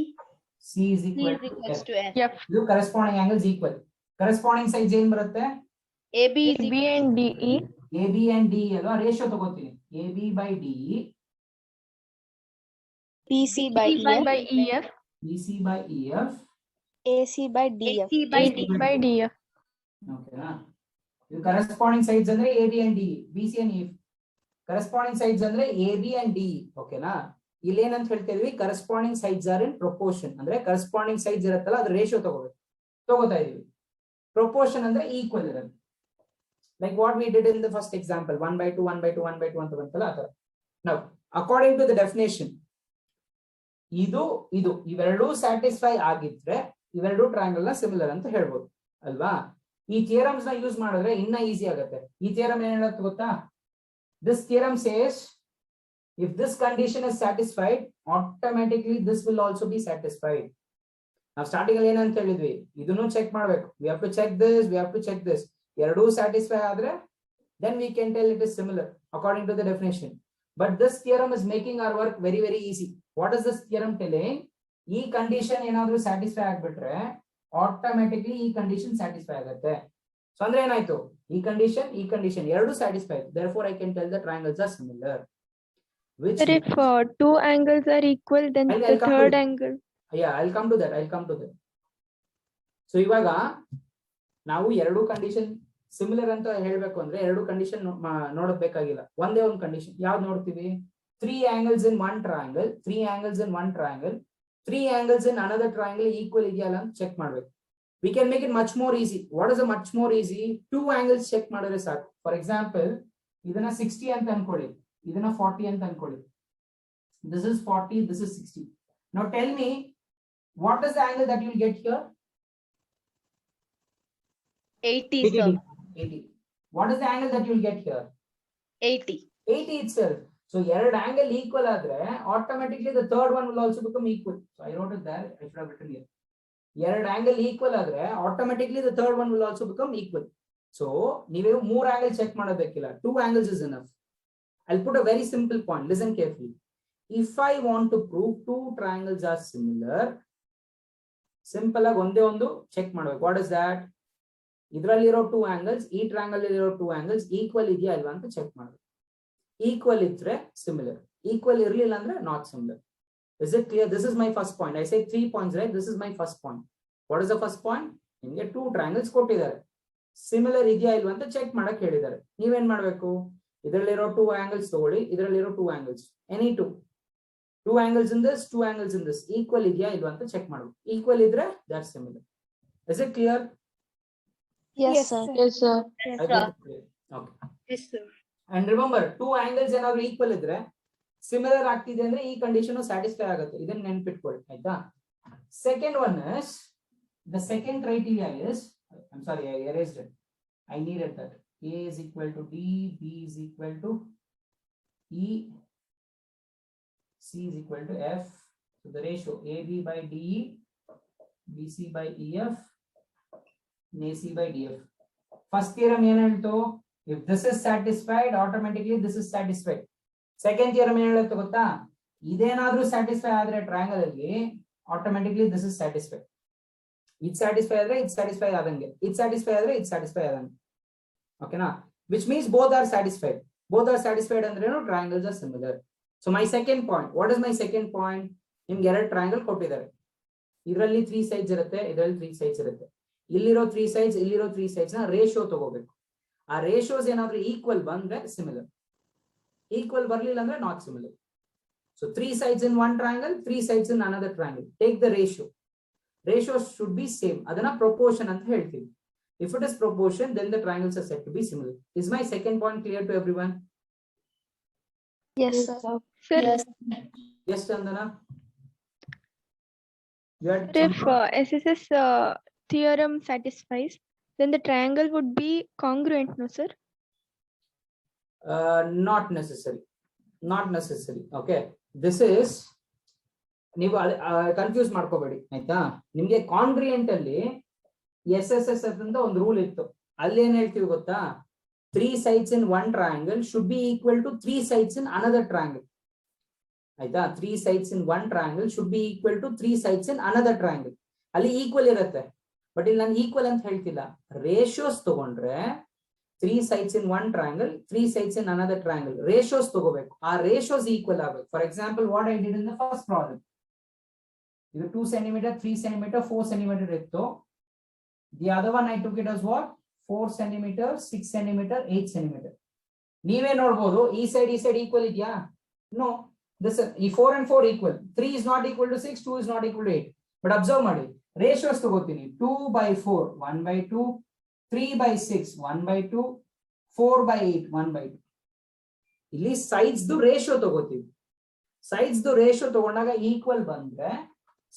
Speaker 1: C is
Speaker 5: C
Speaker 1: equal
Speaker 5: is
Speaker 1: to
Speaker 5: equals
Speaker 1: F.
Speaker 5: to F.
Speaker 4: F.
Speaker 1: ಇದು corresponding angles equal. Corresponding sides ಏನ್ ಬರುತ್ತೆ?
Speaker 5: AB is
Speaker 4: AB and DE.
Speaker 1: AB and DE ಅಲ್ವಾ? Ratio ತಗೋತೀನಿ. AB by DE,
Speaker 3: PC by
Speaker 4: EF by
Speaker 3: EF,
Speaker 4: EF.
Speaker 1: BC by EF.
Speaker 3: AC by DF.
Speaker 5: AC by
Speaker 4: AC by DF.
Speaker 1: Okay na? ಇದು corresponding sides ಅಂದ್ರೆ AD and DE, BC and EF. Corresponding sides ಅಂದ್ರೆ AB and DE. Okay na? ಇಲ್ಲಿ ಏನಂತ ಹೇಳ್ತೀವಿ? corresponding sides are in proportion. ಅಂದ್ರೆ corresponding sides ಇರುತ್ತಲ್ಲ, ಅದ್ರ ratio ತಗೋತಾ ಇದೀವಿ. Proportion ಅಂದ್ರೆ ಈಕ್ವಲ್ ಇರುತ್ತೆ. Like what we did in the first example, 1/2, 1/2, 1/2 ಅಂತ ಬಂತಲ್ಲ ಆ ತರ. Now, according to the definition, ಇದು ಇವೆರಡೂ ಸ್ಯಾಟಿಸ್ಫೈ ಆಗಿದ್ರೆ ಇವೆರಡೂ ಟ್ರಯಾಂಗಲ್ ನ ಸಿಮಿಲರ್ ಅಂತ ಹೇಳ್ಬೋದು ಅಲ್ವಾ? ಈ ಥಿಯರಮ್ಸ್ ನ ಯೂಸ್ ಮಾಡಿದ್ರೆ ಇನ್ನ ಈಸಿ ಆಗುತ್ತೆ. ಈ ಥಿಯರಮ್ ಏನ್ ಹೇಳುತ್ತೆ ಗೊತ್ತಾ? This theorem says if this condition is satisfied, automatically this will also be satisfied. ನಾವು ಸ್ಟಾರ್ಟಿಂಗ್ ಅಲ್ಲಿ ಏನಂತ ಹೇಳಿದ್ವಿ? ಇದನ್ನು ಚೆಕ್ ಮಾಡ್ಬೇಕು. We have to check this, we have to check this. ಎರಡೂ ಸ್ಯಾಟಿಸ್ಫೈ ಆದ್ರೆ then we can tell it is similar according to the definition. But this theorem is making our work very very easy. What is this theorem telling? ಈ condition ಏನಾದ್ರೂ satisfy ಆಗ್ಬಿಟ್ರೆ automatically ಈ condition satisfy ಆಗುತ್ತೆ. So ಅಂದ್ರೆ ಏನಾಯ್ತು? ಈ condition ಎರಡು satisfy ಆಯ್ತು. therefore I can tell the triangles are similar. Which
Speaker 4: Sir, if 2 angles are equal, then
Speaker 1: I'll
Speaker 4: the
Speaker 1: come to
Speaker 4: third
Speaker 1: that.
Speaker 4: angle.
Speaker 1: Yeah, I'll come to that. So ಇವಾಗ ನಾವು ಎರಡು condition similar ಅಂತ ಹೇಳ್ಬೇಕು ಅಂದ್ರೆ ಎರಡು condition ನೋಡಬೇಕಾಗಿಲ್ಲ. ಒಂದೇ ಒಂದು condition ಯಾವ್ದು ನೋಡ್ತೀವಿ? 3 angles in one triangle, 3 angles in one triangle, 3 angles in another triangle equal ಇದೆಯಲ್ಲ ಅಂತ ಚೆಕ್ ಮಾಡ್ಬೇಕು. We can make it much more easy. What is a much more easy? 2 angles check ಮಾಡಿದ್ರೆ ಸಾಕು. For example ಇದನ್ನ 60 ಅಂತ ಅನ್ಕೊಳ್ಳಿ, ಇದನ್ನ 40 ಅಂತ ಅನ್ಕೊಳ್ಳಿ. This is 40, this is 60. Now tell me, what is the angle that you will get here?
Speaker 5: 80, sir.
Speaker 1: 80. What is the angle that you will get here?
Speaker 5: 80.
Speaker 1: 80 itself. So ಎರಡು angle equal ಆದ್ರೆ automatically the third one will also become equal. So I wrote it there. I should have written here. ಎರಡು angle equal ಆದ್ರೆ automatically the third one will also become equal. So ನೀವೇ 3 angle check ಮಾಡಬೇಕಿಲ್ಲ. 2 angles is enough. I'll put a very simple point. Listen carefully. If I want to prove 2 triangles are similar, simple ಆಗಿ ಒಂದೇ ಒಂದು check ಮಾಡಬೇಕು. What is that? ಇದರಲ್ಲಿರೋ 2 angles, ಈ triangle ಇರೋ 2 angles equal ಇದೆಯಾ ಅಲ್ವಾ ಅಂತ ಚೆಕ್ ಮಾಡಬೇಕು. ಈಕ್ವಲ್ ಇದ್ರೆ ಸಿಮಿಲರ್, ಈಕ್ವಲ್ ಇರಲಿಲ್ಲ ಅಂದ್ರೆ not similar. Is it clear? This is my first point. I say 3 points, right? This is my first point. What is the first point? ನಿಮಗೆ 2 triangles ಕೊಟ್ಟಿದ್ದಾರೆ, similar ಇದೆಯಾ ಇಲ್ವಾ ಅಂತ ಚೆಕ್ ಮಾಡಕ್ ಹೇಳಿದ್ದಾರೆ. ನೀವೇನ್ ಮಾಡ್ಬೇಕು? ಇದರಲ್ಲಿರೋ 2 angles ತಗೊಳ್ಳಿ, ಇದರಲ್ಲಿರೋ 2 angles, any two angles in this, 2 angles in this, equal ಇದೆಯಾ ಇಲ್ವಾ ಅಂತ ಚೆಕ್ ಮಾಡಬೇಕು. ಈಕ್ವಲ್ ಇದ್ರೆ that's similar. Is it clear?
Speaker 3: Yes, sir.
Speaker 5: Yes, sir.
Speaker 1: I hope it's clear. Okay.
Speaker 5: Yes, sir.
Speaker 1: And remember, 2 angles ಏನಾದ್ರು equal ಇದ್ರೆ similar ಆಗ್ತಿದೆ ಅಂದ್ರೆ ಈ ಕಂಡೀಷನ್ ಸ್ಯಾಟಿಸ್ಫೈ ಆಗುತ್ತೆ. ಇದನ್ನ ನೆನ್ಪಿಟ್ಕೊಳ್ಳಿ ಆಯ್ತಾ. Second one is, the second criteria is, I'm sorry, I erased it. I needed that. A is equal to D, B is equal to E, C is equal to F. So the ratio AB by DE, BC by EF, and AC by DF. First theorem ಏನು ಹೇಳ್ತು? If this is satisfied, automatically this is satisfied. Second theorem ಏನು ಹೇಳುತ್ತೆ ಗೊತ್ತಾ? ಇದೇನಾದ್ರೂ satisfy ಆದ್ರೆ triangle ಅಲ್ಲಿ automatically this is satisfied. It satisfy ಆದ್ರೆ it satisfy ಆದಂಗೆ, it satisfy ಆದ್ರೆ it satisfy ಆದಂಗೆ. ಓಕೆನಾ? Which means both are satisfied. Both are satisfied ಅಂದ್ರೇನು? Triangles are similar. So my second point, what is my second point? ನಿಮ್ಗೆ ಎರಡು triangle ಕೊಟ್ಟಿದ್ದಾರೆ. ಇದರಲ್ಲಿ 3 sides ಇರುತ್ತೆ, ಇದರಲ್ಲಿ 3 sides ಇರುತ್ತೆ. ಇಲ್ಲಿರೋ 3 sides, ಇಲ್ಲಿರೋ 3 sides ನ ರೇಷಿಯೋ ತಗೋಬೇಕು. ಆ ರೇಷಿಯೋಸ್ ಏನಾದ್ರೂ ಈಕ್ವಲ್ ಬಂದ್ರೆ ಸಿಮಿಲರ್, ಈಕ್ವಲ್ ಬರ್ಲಿಲ್ಲ ಅಂದ್ರೆ not similar. So 3 sides in one triangle, 3 sides in another triangle. Take the ratio. Ratios should be same. Adana proportion anta helthivi. If it is proportion, then the triangles are said to be similar. Is my second point clear to everyone?
Speaker 3: Yes, sir.
Speaker 4: Sir,
Speaker 3: Yes.
Speaker 1: Yes, Chandana. You had
Speaker 4: if SSS theorem satisfies, then the triangle would be congruent, no, sir?
Speaker 1: not necessary. Not necessary. Okay. This is ನೀವು confuse ಮಾಡ್ಕೋಬೇಡಿ ಆಯ್ತಾ. ನಿಮ್ಗೆ ಕಾಂಗ್ರಿಯೆಂಟ್ ಅಲ್ಲಿ SSS ಅಂತ ಒಂದು rule ಇತ್ತು. ಅಲ್ಲಿ ಏನ್ ಹೇಳ್ತೀವಿ ಗೊತ್ತಾ? 3 sides in one triangle should be equal to 3 sides in another triangle. ಆಯ್ತಾ? 3 sides in one triangle should be equal to 3 sides in another triangle. ಅಲ್ಲಿ ಈಕ್ವಲ್ ಇರುತ್ತೆ. ಬಟ್ ಇಲ್ಲಿ ನಾನು ಈಕ್ವಲ್ ಅಂತ ಹೇಳ್ತಿಲ್ಲ. ರೇಷಿಯೋಸ್ ತಗೊಂಡ್ರೆ 3 sides in one triangle, 3 sides in another triangle. Ratios ತಗೋಬೇಕು. ಆ ratios equal ಆಗಬೇಕು. For example, what I did in the first problem. ಇದು 2 cm, 3 cm, 4 cm ಇತ್ತು. The other one I took it as what? 4 cm, 6 cm, 8 cm. ನೀವೇ ನೋಡ್ಬೋದು ಈ side equal ಇದೆಯಾ? No. This ಈ 4 and 4 equal. 3 is not equal to 6, 2 is not equal to 8. But observe ಮಾಡಿ. Ratios ತಗೋತೀನಿ. 2/4, 1/2. 3/6, 1/2, 4/8, 1/2. ಇಲ್ಲಿ sides ratio ತಗೋತೀವಿ. ಸೈಡ್ಸ್ ರೇಷಿಯೋ ತಗೊಂಡಾಗ ಈಕ್ವಲ್ ಬಂದ್ರೆ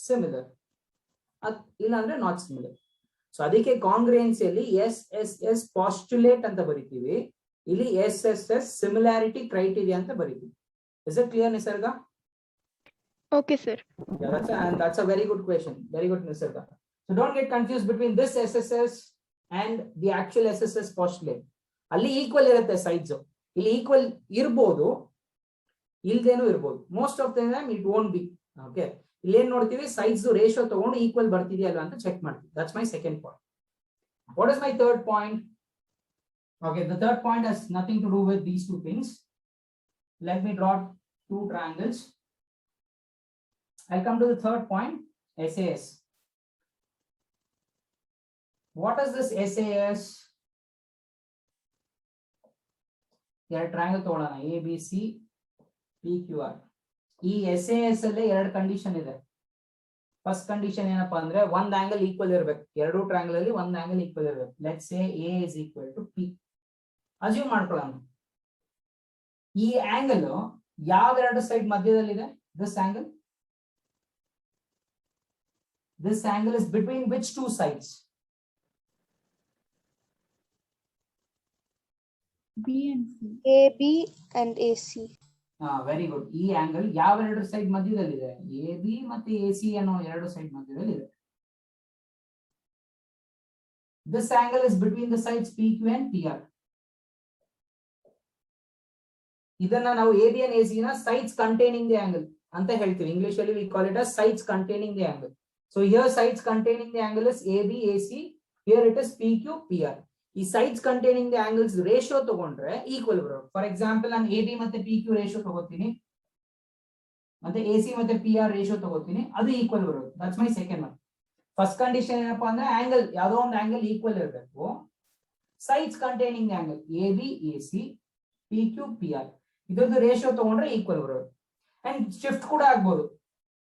Speaker 1: ಸಿಮಿಲರ್, ಇಲ್ಲ ಅಂದ್ರೆ ನಾಟ್ ಸಿಮಿಲರ್. ಸೊ ಅದಕ್ಕೆ ಕಾಂಗ್ರಿಯೆನ್ಸಿಯಲ್ಲಿ SSS ಪಾಸ್ಟುಲೇಟ್ ಅಂತ ಬರಿತೀವಿ, ಇಲ್ಲಿ SSS ಸಿಮಿಲಾರಿಟಿ ಕ್ರೈಟೀರಿಯಾ ಅಂತ ಬರಿತೀವಿ. ಇಸ್ ಇಟ್ ಕ್ಲಿಯರ್ ನಿಸರ್ಗ?
Speaker 4: Okay, sir.
Speaker 1: Yeah, that's a very good question. Very good, Nisarga. So don't get confused between this SSS and the actual SSS postulate. ಅಲ್ಲಿ equal ಇರುತ್ತೆ sides, ಇಲ್ಲಿ equal ಇರ್ಬೋದು, ಇಲ್ದೇನೂ ಇರ್ಬೋದು. Most of the time it won't be. Okay, ಇಲ್ಲಿ ಏನ್ ನೋಡ್ತೀವಿ, sides ratio ತಗೊಂಡು ಈಕ್ವಲ್ ಬರ್ತಿದೆಯಾ ಅಲ್ವಾ ಅಂತ ಚೆಕ್ ಮಾಡ್ತೀವಿ. That's my second point. What is my third point? Okay, the third point has nothing to do with these two things. Let me draw 2 triangles. I'll come to the third point, SAS. What is this SAS? ಎರಡು triangle ತಗೊಳ್ಳೋಣ, ABC, PQR. ಈ SAS ಅಲ್ಲಿ ಎರಡು condition ಇದೆ. First condition ಏನಪ್ಪಾ ಅಂದ್ರೆ ಒಂದ್ angle equal ಇರ್ಬೇಕು. ಎರಡು ಟ್ರಯಾಂಗಲ್ ಅಲ್ಲಿ ಒಂದ್ ಆಂಗಲ್ ಈಕ್ವಲ್ ಇರ್ಬೇಕು. Let's say A is equal to P. Assume ಮಾಡ್ಕೊಳ್ಳೋಣ. ಈ ಆಂಗಲ್ ಯಾವ ಎರಡು ಸೈಡ್ ಮಧ್ಯದಲ್ಲಿದೆ? This angle. This angle is between which two sides?
Speaker 3: AB and AC.
Speaker 1: Very good. ಈ angle ಯಾವ ಎರಡು ಸೈಡ್ ಮಧ್ಯದಲ್ಲಿದೆ? AB ಮತ್ತೆ AC ಅನ್ನೋ ಎರಡು side ಮಧ್ಯದಲ್ಲಿದೆ. This angle is between the sides PQ and PR. ಇದನ್ನ ನಾವು AB and AC ನ sides containing the angle ಅಂತ ಹೇಳ್ತೀವಿ. ಇಂಗ್ಲಿಷ್ ಅಲ್ಲಿ we call it as sides containing the angle. So here sides containing the angle is AB, AC. Here it is PQ, PR. ಈ sides containing the angles ratio ತಗೊಂಡ್ರೆ equal ಬರುತ್ತೆ. For example, ನಾನು AB ಮತ್ತೆ PQ ratio ತಗೋತೀನಿ, ಮತ್ತೆ AC ಮತ್ತೆ PR ratio ತಗೋತೀನಿ, ಅದು equal ಬರುತ್ತೆ. That's my second one. First condition ಏನಪ್ಪಾ ಅಂದ್ರೆ angle ಯಾವುದೋ ಒಂದು angle equal ಇರಬೇಕು. Sides containing the angle AB, AC. P Q P R ಇದ್ರದ್ದು ರೇಷಿಯೋ ತಗೊಂಡ್ರೆ ಈಕ್ವಲ್ ಬರೋದು. ಅಂಡ್ ಶಿಫ್ಟ್ ಕೂಡ ಆಗ್ಬೋದು,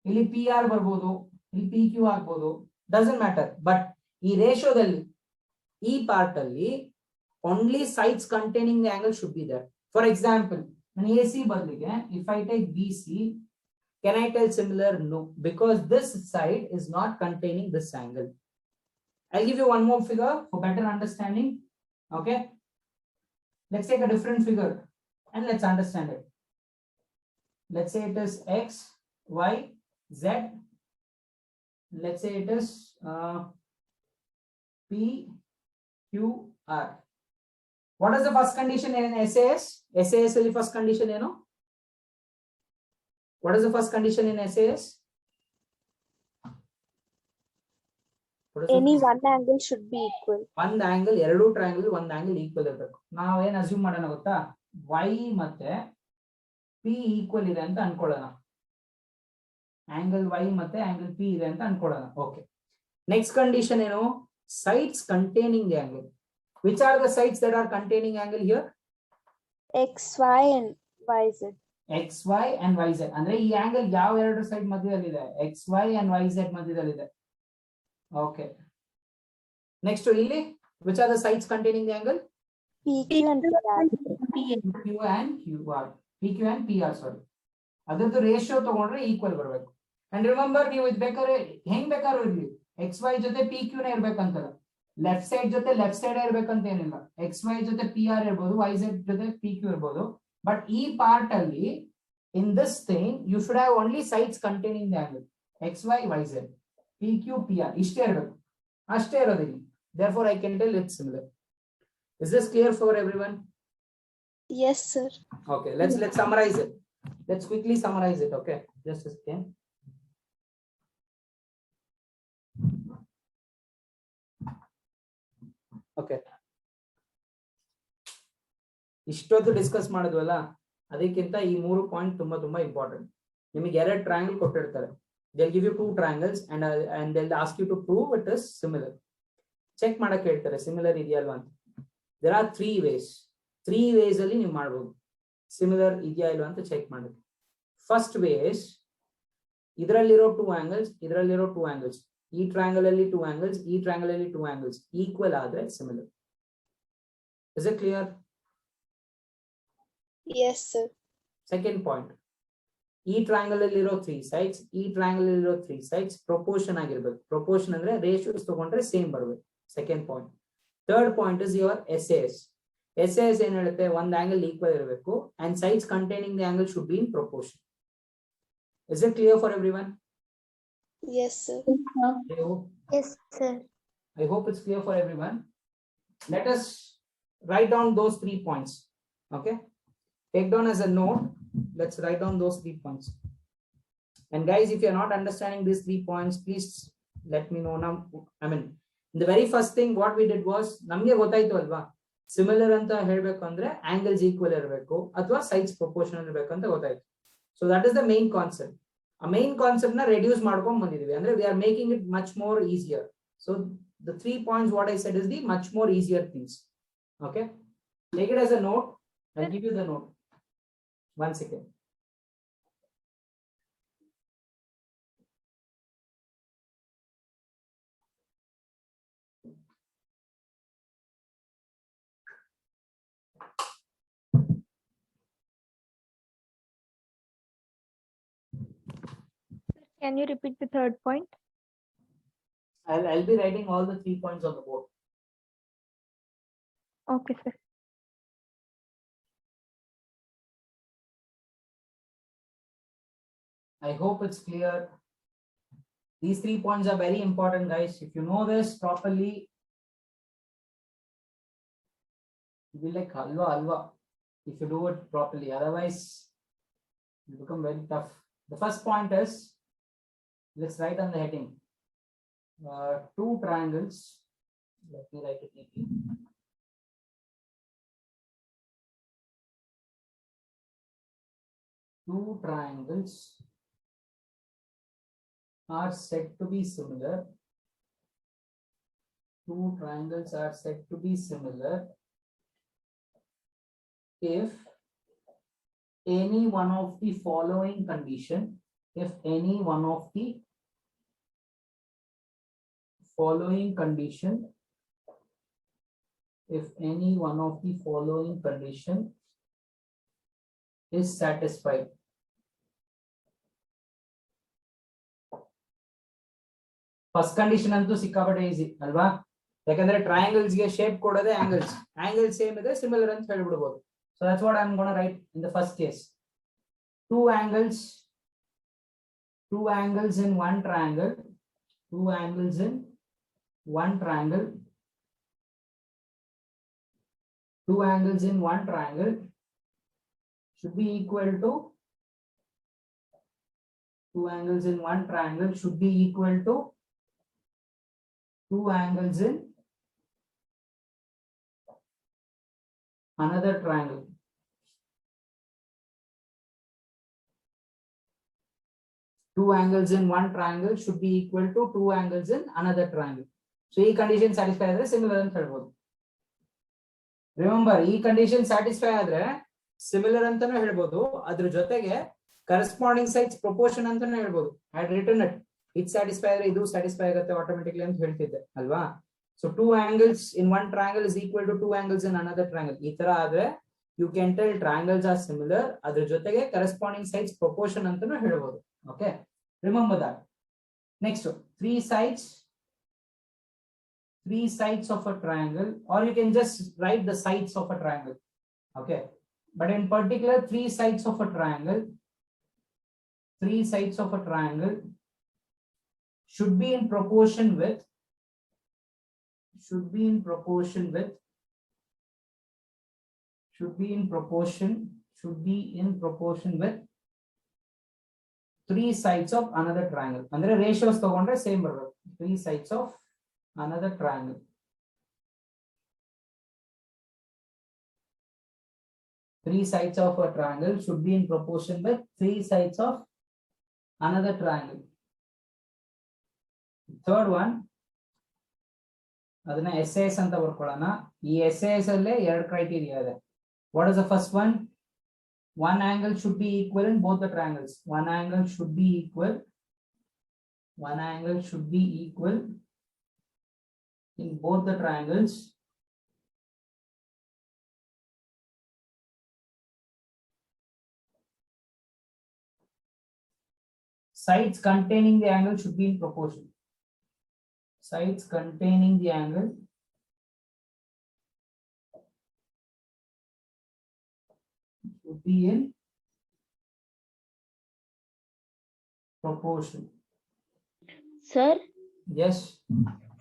Speaker 1: ಇಲ್ಲಿ ಪಿ ಆರ್ ಬರ್ಬೋದು, ಇಲ್ಲಿ ಪಿ ಕ್ಯೂ ಆಗ್ಬೋದು, ಡಸಂಟ್ ಮ್ಯಾಟರ್. ಬಟ್ ಈ ರೇಷಿಯೋದಲ್ಲಿ ಈ ಪಾರ್ಟ್ ಅಲ್ಲಿ only sides containing the angle should be there. For example, ನಾನು ಎ ಸಿ ಬದಲಿಗೆ if I take B C, can I tell similar? No, because this side is not containing this angle. I'll give you one more figure for better understanding. Okay, let's take a different figure and let's understand it. Let's say it is x, y, z. Let's say it is p, q, r. What is the first condition in SAS? SAS is the first condition, you know. What is the first condition in SAS?
Speaker 3: Any one angle should be equal.
Speaker 1: One angle, ಎರಡು triangle, one angle equal ಇರಬೇಕು. ನಾವು ಏನು assume ಮಾಡೋಣ ಗೊತ್ತಾ, y ಮತ್ತೆ p equal ಇದೆ ಅಂತ ಅನ್ಕೊಳ್ಳೋಣ. ಆಂಗಲ್ y ಮತ್ತೆ ಆಂಗಲ್ p ಇದೆ ಅಂತ ಅನ್ಕೊಳ್ಳೋಣ. ಓಕೆ, ನೆಕ್ಸ್ಟ್ ಕಂಡೀಷನ್ ಏನು? Sides containing the angle. Which are the sides that are containing angle here?
Speaker 3: X, Y and YZ.
Speaker 1: X Y and Y Z ಅಂದ್ರೆ ಈ ಆಂಗಲ್ ಯಾವ ಎರಡು ಸೈಡ್ ಮಧ್ಯದಲ್ಲಿದೆ? X Y and Y Z ಮಧ್ಯದಲ್ಲಿದೆ. Okay, next ಇಲ್ಲಿ which are the sides containing the angle?
Speaker 3: PQ and PR.
Speaker 1: PQ and QR. PQ and PR, ಸಾರಿ. ಅದರದ್ದು ratio ತಗೊಂಡ್ರೆ equal ಬರಬೇಕು. ಅಂಡ್ ರಿಮೆಂಬರ್, ನೀವು ಇದು ಬೇಕಾದ್ರೆ ಹೆಂಗ್ ಬೇಕಾದ್ರೂ ಇರ್ಲಿ, ಎಕ್ಸ್ ವೈ ಜೊತೆ ಪಿ ಕ್ಯೂನೇ ಇರ್ಬೇಕಂತಲ್ಲ, ಲೆಫ್ಟ್ ಸೈಡ್ ಜೊತೆ ಲೆಫ್ಟ್ ಸೈಡ್ ಇರ್ಬೇಕಂತ ಏನಿಲ್ಲ. ಎಕ್ಸ್ ವೈ ಜೊತೆ ಪಿ ಆರ್ ಇರ್ಬೋದು, ವೈ ಝೆಡ್ ಜೊತೆ ಪಿ ಕ್ಯೂ ಇರ್ಬೋದು. ಬಟ್ ಈ ಪಾರ್ಟ್ ಅಲ್ಲಿ in this thing you should have only sides containing the angle x y y z, p q p r. ಇಷ್ಟೇ ಇರಬೇಕು, ಅಷ್ಟೇ ಇರೋದಿಲ್ಲ. therefore I can tell it's similar. Is this clear for everyone?
Speaker 3: Yes, sir.
Speaker 1: Okay, let's summarize it. Let's quickly summarize it. Okay, just a second. Okay, ಇಷ್ಟೊತ್ತು discuss ಮಾಡಿದ್ವಲ್ಲ, ಅದಕ್ಕಿಂತ ಈ 3 point ತುಂಬಾ ತುಂಬಾ important. ನಿಮಗೆ 2 ಟ್ರಯಾಂಗಲ್ ಕೊಟ್ಟಿರ್ತಾರೆ, they'll give you 2 triangles and they'll ask you to prove it is similar. Check ಮಾಡಕ್ಕೆ ಹೇಳ್ತಾರೆ similar ಇದೆಯಲ್ವಾ ಅಂತ. there are 3 ways. 3 ways ಅಲ್ಲಿ ನೀವು ಮಾಡಬಹುದು ಸಿಮಿಲರ್ ಇದೆಯಾ ಇಲ್ವಾ ಅಂತ ಚೆಕ್ ಮಾಡಿ. ಫಸ್ಟ್ ವೇ ಇಸ್ ಇದರಲ್ಲಿರೋ 2 angles, ಇದರಲ್ಲಿರೋ 2 angles, ಈ ಟ್ರಯಾಂಗಲ್ ಅಲ್ಲಿ 2 angles, ಈ ಟ್ರಯಾಂಗಲ್ ಅಲ್ಲಿ 2 angles ಈಕ್ವಲ್ ಆದ್ರೆ similar. is it clear?
Speaker 3: Yes, sir.
Speaker 1: Second point, ಈ ಟ್ರಯಾಂಗಲ್ ಅಲ್ಲಿರೋ 3 sides, ಈ ಟ್ರಯಾಂಗಲ್ ಅಲ್ಲಿರೋ 3 sides ಪ್ರಪೋರ್ಷನ್ ಆಗಿರ್ಬೇಕು. ಪ್ರಪೋರ್ಷನ್ ಅಂದ್ರೆ ರೇಷಿಯೋಸ್ ತಗೊಂಡ್ರೆ ಸೇಮ್ ಬರಬೇಕು. Second point. Third point is your SAS. SAS ಏನ್ ಹೇಳುತ್ತೆ, ಒಂದು ಆಂಗಲ್ ಈಕ್ವಲ್ ಇರಬೇಕು and sides containing the angle should B in proportion. Is it clear for everyone?
Speaker 3: Yes, sir.
Speaker 5: Yes, sir.
Speaker 1: I hope it's clear for everyone. Let us write down those 3 points. Okay, take down as a note. Let's write down those 3 points. And guys, if you're not understanding these 3 points, please let me know now. I mean, the very first thing what we did was, ನಮಗೆ ಗೊತ್ತಾಯ್ತು ಅಲ್ವಾ, similar ಅಂತ ಹೇಳ್ಬೇಕು ಅಂದ್ರೆ angles equal ಇರಬೇಕು ಅಥವಾ sides proportional ಇರಬೇಕು ಅಂತ ಗೊತ್ತಾಯ್ತು. So that is the main concept. ಆ ಮೇನ್ ಕಾನ್ಸೆಪ್ಟ್ ನ ರೆಡ್ಯೂಸ್ ಮಾಡ್ಕೊಂಡ್ ಬಂದಿದೀವಿ, ಅಂದ್ರೆ we are making it much more easier. So the 3 points what I said is the much more easier things. Okay, take it as a note. I'll give you the note. 1 second.
Speaker 4: Can you repeat the third point?
Speaker 1: I'll be writing all the 3 points on the board.
Speaker 4: Okay, sir.
Speaker 1: I hope it's clear. These 3 points are very important, guys. If you know this properly, you'll be like halwa if you do it properly. Otherwise, it will become very tough. The first point is, let's write on the heading. 2 triangles. Let me write it neatly. Two triangles are said to be similar. 2 triangles are said to be similar if any one of the following condition, if any one of the following condition, if any one of the following condition is satisfied. First condition ಅಂತೂ ಸಿಕ್ಕಾಪಟ್ಟೆ easy ಅಲ್ವಾ, ಯಾಕಂದ್ರೆ triangles ಗೆ shape ಕೊಡೋದೇ angles, angle same ಇದೆ similar ಅಂತ ಹೇಳ್ಬಿಡಬಹುದು. So that's what I'm going to write in the first case. Two angles in one triangle, two angles in one triangle, two angles in one triangle should be equal to, two angles in one triangle should be equal to two angles in another triangle. Two angles in one triangle should be equal to two angles in another triangle. So ಈ condition satisfy ಆದ್ರೆ similar ಅಂತ ಹೇಳ್ಬೋದು. Remember, ಈ condition satisfy ಆದ್ರೆ similar ಅಂತಾನೂ ಹೇಳ್ಬೋದು, ಅದ್ರ ಜೊತೆಗೆ corresponding sides proportion ಅಂತಾನೂ ಹೇಳ್ಬೋದು. I had written it. ಇದು satisfy ಆದ್ರೆ ಇದು satisfy ಆಗುತ್ತೆ automatically ಅಂತ ಹೇಳ್ತಿದ್ದೆ ಅಲ್ವಾ. So two angles in one triangle is equal to two angles in another triangle. ಈ ತರ ಆದ್ರೆ you can tell triangles are similar, ಅದ್ರ ಜೊತೆಗೆ corresponding sides proportion ಅಂತಾನೂ ಹೇಳ್ಬೋದು. Okay, remember that. Next, three sides of a triangle, or you can just write the sides of a triangle. Okay, but in particular three sides of a triangle should be in proportion with three sides of another triangle. Andre ratios ತಗೊಂಡ್ರೆ same ಬರುತ್ತೆ. Three sides of another triangle. Three sides of a triangle should be in proportion with three sides of another triangle. Third one, ಅದನ್ನ SAS ಅಂತ ಬರ್ಕೊಳ್ಳೋಣ. ಈ SAS ಅಲ್ಲೇ ಎರಡು criteria ಇದೆ. What is the first one? One angle should be equal in both the triangles. One angle should be equal in both the triangles. Sides containing the angle should be in proportion. Sides containing the angle should be in proportion.
Speaker 5: Sir,
Speaker 1: Yes.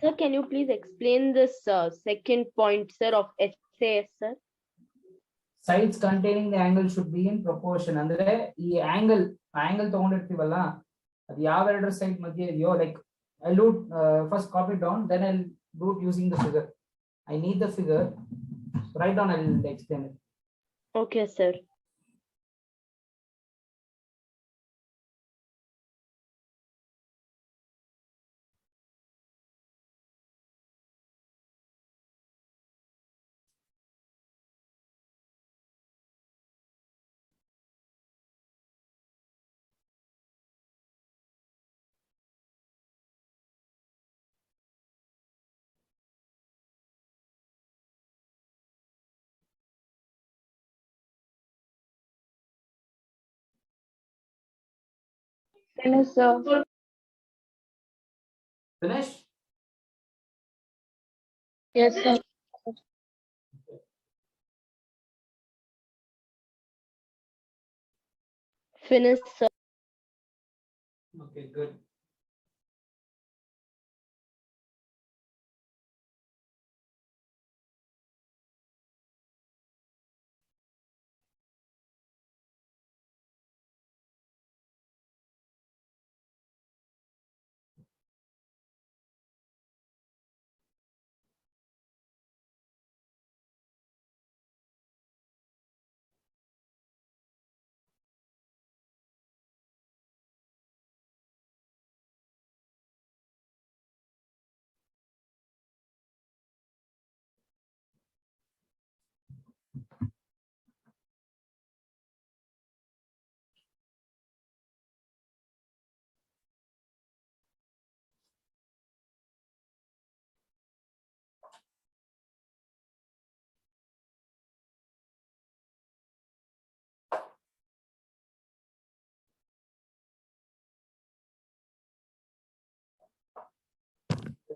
Speaker 5: sir, can you please explain this second point, sir, of SAS, sir?
Speaker 1: Sides containing the angle should be in proportion. ಅಂದ್ರೆ ಈ angle ತಗೊಂಡಿರ್ತೀವಲ್ಲ, ಅದು ಯಾವ ಎರಡರ side ಮಧ್ಯೆ ಇದೆಯೋ, like I'll do first copy it down, then I'll do it using the figure. I need the figure. So write down, I'll explain it.
Speaker 5: Okay, sir.
Speaker 4: Finish, sir.
Speaker 1: Finish?
Speaker 3: Yes, sir.
Speaker 5: Finish, sir.
Speaker 1: Okay, good.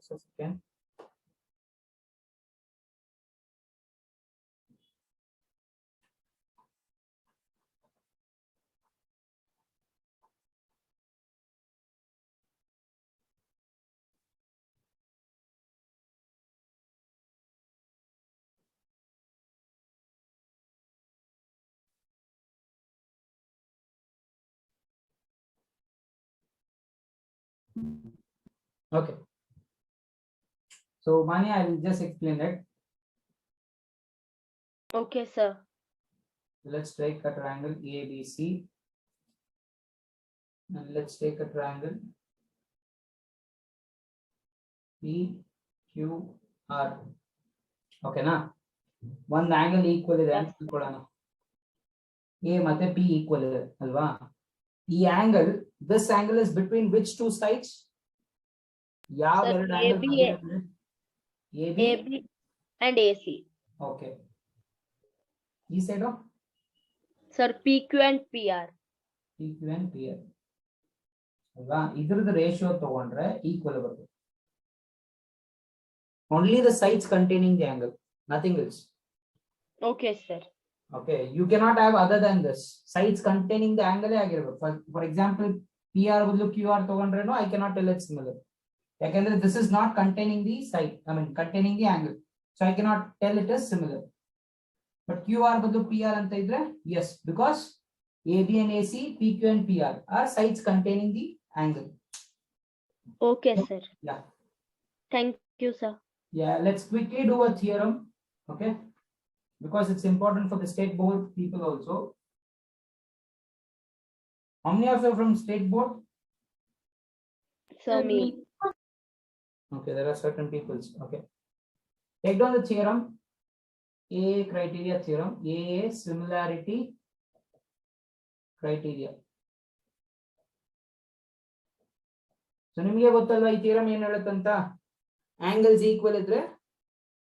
Speaker 1: Just a second. Okay. So Mani, I will just explain it.
Speaker 5: Okay, sir.
Speaker 1: Let's take a triangle ABC, and let's take a triangle PQR. Okay, na? One angle equal is
Speaker 5: Yes.
Speaker 1: A ಮತ್ತೆ P equal ಇದೆ ಅಲ್ವಾ? ಈ angle, this angle is between which two sides? ಯಾವ
Speaker 5: Sir,
Speaker 1: ಎರಡು angle
Speaker 5: AB,
Speaker 1: ಮಧ್ಯ ಇದೆ? AB.
Speaker 5: AB and AC.
Speaker 1: Okay. ಈ side
Speaker 5: Sir, PQ and PR.
Speaker 1: PQ and PR. ಅಲ್ವಾ? ಇದ್ರದ್ದು ರೇಷಿಯೋ ತಗೊಂಡ್ರೆ ಈಕ್ವಲ್ ಬರುತ್ತೆ. Only the sides containing the angle, nothing else.
Speaker 5: Okay, sir.
Speaker 1: Okay, you cannot have other than this. Sides containing the angle ಆಗಿರಬೇಕು. For example, PR ಬದಲು QR ತಗೊಂಡ್ರೇನು I cannot tell it similar. ಯಾಕಂದ್ರೆ this is not containing the side, containing the angle. So I cannot tell it as similar. But QR ಬದಲು PR ಅಂತ ಇದ್ರೆ yes, because AB and AC, PQ and PR are sides containing the angle.
Speaker 5: Okay, sir.
Speaker 1: Yeah.
Speaker 5: Thank you, sir.
Speaker 1: Yeah, let's quickly do a theorem, okay? Because it's important for the state board people also. How many of you are from state board?
Speaker 5: Sir, me.
Speaker 1: Okay, there are certain peoples. Okay. Take down the theorem. A criteria theorem. A similarity criteria. So ನಿಮಗೆ ಗೊತ್ತಲ್ವಾ ಈ theorem ಏನು ಹೇಳುತ್ತಂತ? Angles equal ಇದ್ರೆ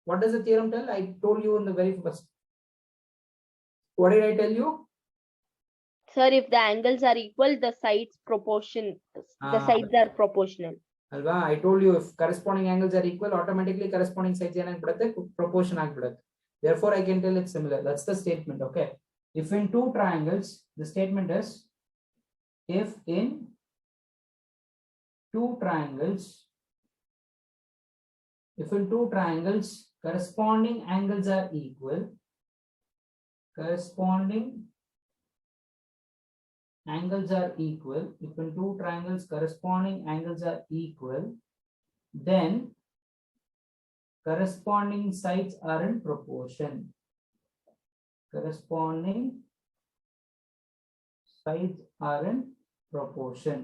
Speaker 1: what does the theorem tell? I told you in the very first. What did I tell you?
Speaker 5: Sir, if the angles are equal, the sides are proportional.
Speaker 1: Alva, I told you if corresponding angles are equal, automatically corresponding sides ಏನಾಗ್ಬಿಡುತ್ತೆ proportion ಆಗ್ಬಿಡುತ್ತೆ. Therefore, I can tell it's similar. That's the statement. Okay. If in two triangles, the statement is if in two triangles, corresponding angles are equal, if in two triangles corresponding angles are equal, then corresponding sides are in proportion.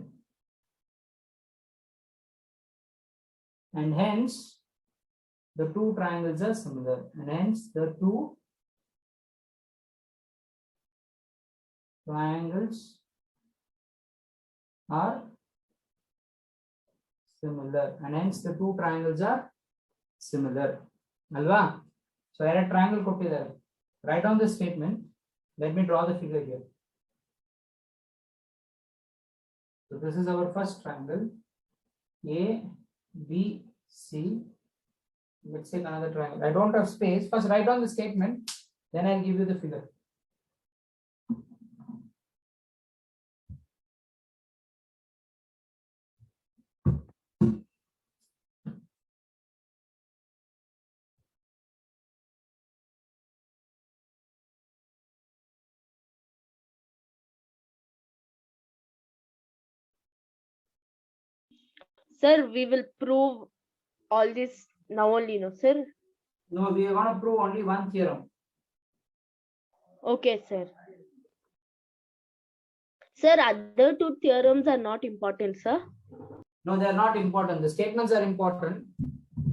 Speaker 1: And hence the two triangles are similar, and hence the two triangles are similar, Alva? So I had a triangle ಕೊಟ್ಟಿದ್ದಾರೆ. Write down the statement. Let me draw the figure here. So this is our first triangle, A, B, C. Let's take another triangle. I don't have space. First write down the statement, then I'll give you the figure.
Speaker 5: Sir, we will prove all this now only, no, sir?
Speaker 1: No, we are going to prove only one theorem.
Speaker 5: Okay, sir. Sir, other two theorems are not important, sir.
Speaker 1: No, they are not important. The statements are important.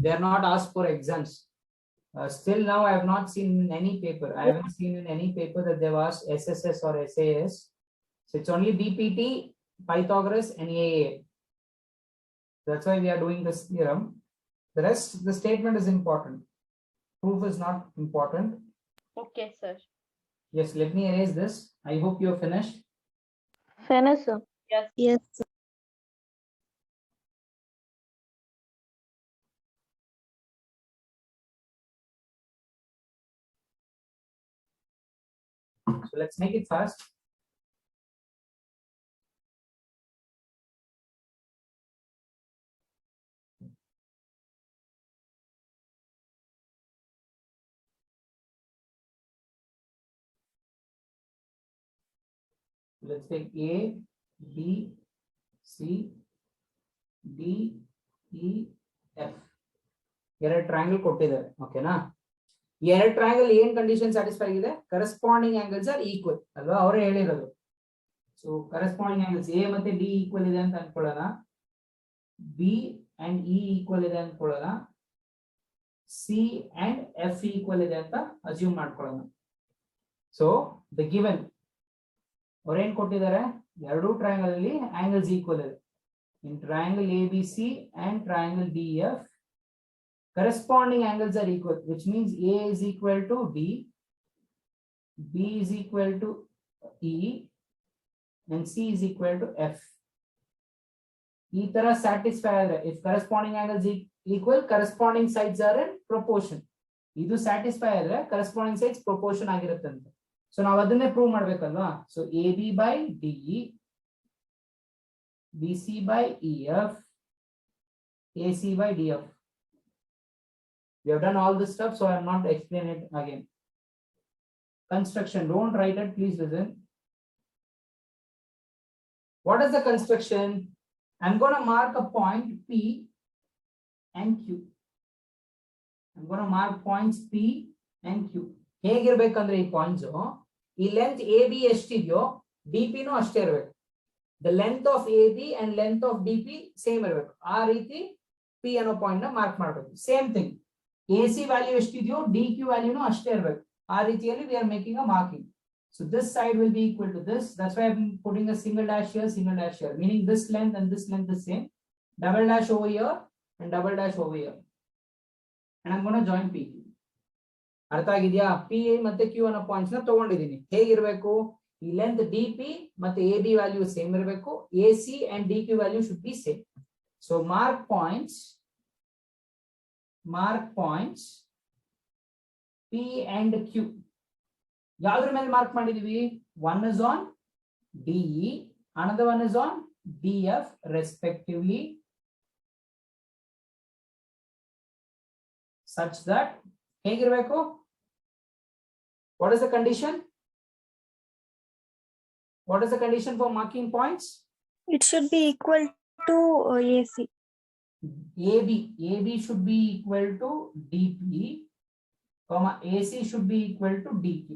Speaker 1: They are not asked for exams. Still now, I have not seen in any paper. I haven't seen in any paper that they've asked SSS or SAS. So it's only BPT, Pythagoras, and AA. That's why we are doing this theorem. The rest, the statement is important. Proof is not important.
Speaker 5: Okay, sir.
Speaker 1: Yes, let me erase this. I hope you are finished.
Speaker 3: Finished, sir. Yes, sir.
Speaker 1: So let's make it fast. Let's take A, B, C, D, E, F. ಎರಡು triangle ಕೊಟ್ಟಿದ್ದಾರೆ ಓಕೆನಾ. ಈ ಎರಡು triangle ಏನ್ condition satisfy ಆಗಿದೆ, corresponding angles are equal ಅಲ್ವಾ, ಅವರೇ ಹೇಳಿರೋದು. ಸೊ ಕರೆಸ್ಪಾಂಡಿಂಗ್ ಆಂಗಲ್ಸ್ ಎ ಮತ್ತೆ ಡಿ ಈಕ್ವಲ್ ಇದೆ ಅಂತ ಅನ್ಕೊಳ್ಳೋಣ, ಬಿ ಅಂಡ್ ಇ ಈಕ್ವಲ್ ಇದೆ ಅನ್ಕೊಳ್ಳೋಣ, ಸಿ ಅಂಡ್ ಎಫ್ ಈಕ್ವಲ್ ಇದೆ ಅಂತ ಅಸ್ಯೂಮ್ ಮಾಡ್ಕೊಳ್ಳೋಣ. ಸೊ ದ ಗಿವನ್ ಅವ್ರೇನ್ ಕೊಟ್ಟಿದ್ದಾರೆ, ಎರಡು ಟ್ರಯಾಂಗಲ್ ಅಲ್ಲಿ ಆಂಗಲ್ಸ್ ಈಕ್ವಲ್ ಇದೆ. In triangle A B C and triangle D F corresponding angles are equal, which means A is equal to D, B is equal to E, and C is equal to F. ಈ ತರ satisfy ಆದರೆ, if corresponding angles equal, corresponding sides are in proportion. ಇದು satisfy ಆದರೆ corresponding sides proportion ಆಗಿರುತ್ತಂತೆ. So ನಾವು ಅದನ್ನೇ prove ಮಾಡ್ಬೇಕಲ್ವಾ. So AB by DE, BC by EF, AC by DF. We have done all this stuff, so I am not explaining it again. Construction, don't write it, please listen. What is the construction? I'm going to mark a point P and Q. I'm going to mark points P and Q. ಹೇಗಿರ್ಬೇಕಂದ್ರೆ ಈ points, ಈ length A B ಎಷ್ಟಿದೆಯೋ D P ನೂ ಅಷ್ಟೇ ಇರಬೇಕು. The length of A B and length of D P same ಇರಬೇಕು. ಆ ರೀತಿ P ಅನ್ನೋ ಪಾಯಿಂಟ್ ನ ಮಾರ್ಕ್ ಮಾಡಬೇಕು. Same thing, A C value ಎಷ್ಟಿದೆಯೋ ಡಿ ಕ್ಯೂ ವ್ಯಾಲ್ಯೂನು ಅಷ್ಟೇ ಇರಬೇಕು. ಆ ರೀತಿಯಲ್ಲಿ we are making a marking. So this side will be equal to this. That's why I'm putting a single dash here, meaning this length and this length is same. Double dash over here and double dash over here. And I'm going to join P. ಅರ್ಥ ಆಗಿದೆಯಾ? P ಮತ್ತೆ Q ಅನ್ನೋ points ನ ತಗೊಂಡಿದ್ದೀನಿ. ಹೇಗಿರ್ಬೇಕು, ಈ length D P ಮತ್ತೆ A B value same ಇರಬೇಕು. A C and D Q value should be same. So mark points P and Q. ಯಾವ್ದ್ರ ಮೇಲೆ ಮಾರ್ಕ್ ಮಾಡಿದೀವಿ? One is on DE, another one is on DF respectively, such that ಹೇಗಿರ್ಬೇಕು? What is the condition? What is the condition for marking points?
Speaker 3: It should be equal to AC.
Speaker 1: AB should be equal to DP, comma AC should be equal to DQ.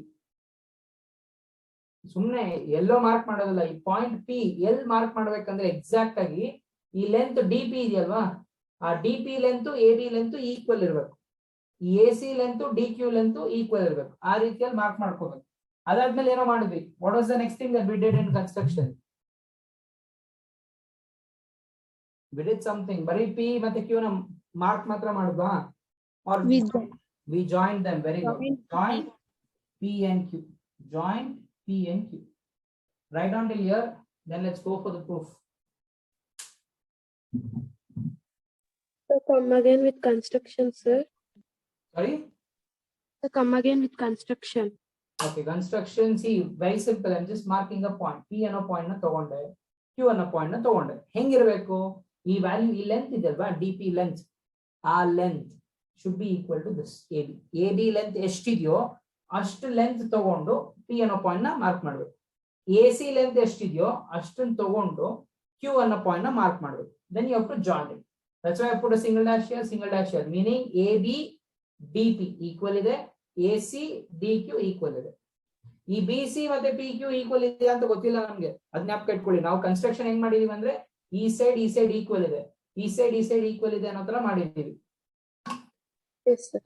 Speaker 1: ಸುಮ್ಮನೆ ಎಲ್ಲೋ mark ಮಾಡೋದಲ್ಲ. ಈ point P ಎಲ್ mark ಮಾಡ್ಬೇಕಂದ್ರೆ exact ಆಗಿ ಈ length D P ಇದೆಯಲ್ವಾ, ಆ D P length A B length equal ಇರಬೇಕು. ಈ A C length D Q length equal ಇರಬೇಕು. ಆ ರೀತಿಯಲ್ಲಿ ಮಾರ್ಕ್ ಮಾಡ್ಕೋಬೇಕು. ಅದಾದ್ಮೇಲೆ ಏನೋ ಮಾಡಿದ್ವಿ. What was the next thing that we did in construction? We did something. ಬರೀ ಪಿ ಮತ್ತೆ ಕ್ಯೂ ನ ಮಾರ್ಕ್ ಮಾತ್ರ ಮಾಡಿದ್ವಾ? Or we joined them. Very good. Join P and Q. Join P and Q. Write down till here. Then let's go for the proof.
Speaker 6: So come again with construction, sir.
Speaker 1: Sorry?
Speaker 6: So come again with construction.
Speaker 1: Okay, construction. See, very simple. I'm just marking a point. P ಅನ್ನೋ point ನ ತಗೊಂಡೆ, Q ಅನ್ನೋ point ನ ತಗೊಂಡೆ. ಹೆಂಗಿರ್ಬೇಕು? ಈ value, ಈ length ಇದೆ ಅಲ್ವಾ, ಡಿ ಪಿ ಲೆಂತ್, ಆ length should be equal to this A B. A B length ಎಷ್ಟಿದೆಯೋ ಅಷ್ಟು ಲೆಂತ್ ತಗೊಂಡು ಪಿ ಅನ್ನೋ ಪಾಯಿಂಟ್ ನ ಮಾರ್ಕ್ ಮಾಡ್ಬೇಕು. ಎ ಸಿ ಲೆಂತ್ ಎಷ್ಟಿದೆಯೋ ಅಷ್ಟನ್ನು ತಗೊಂಡು ಕ್ಯೂ ಅನ್ನೋ ಪಾಯಿಂಟ್ ನ ಮಾರ್ಕ್ ಮಾಡ್ಬೇಕು. Then you have to join it. That's why I put a single dash here, meaning A B D P equal ಇದೆ, A C D Q equal ಇದೆ. ಈ B C ಮತ್ತೆ ಪಿ ಕ್ಯೂ ಈಕ್ವಲ್ ಇದೆ ಅಂತ ಗೊತ್ತಿಲ್ಲ ನಮ್ಗೆ, ಅದ್ ಜ್ಞಾಪಕ ಇಟ್ಕೊಳ್ಳಿ. ನಾವು ಕನ್ಸ್ಟ್ರಕ್ಷನ್ ಹೆಂಗ್ ಮಾಡಿದೀವಿ ಅಂದ್ರೆ ಈ ಸೈಡ್ ಈಕ್ವಲ್ ಇದೆ, ಈ ಸೈಡ್ ಈಕ್ವಲ್ ಇದೆ ಅನ್ನೋ ತರ ಮಾಡಿದ್ದೀವಿ.
Speaker 6: Yes, sir.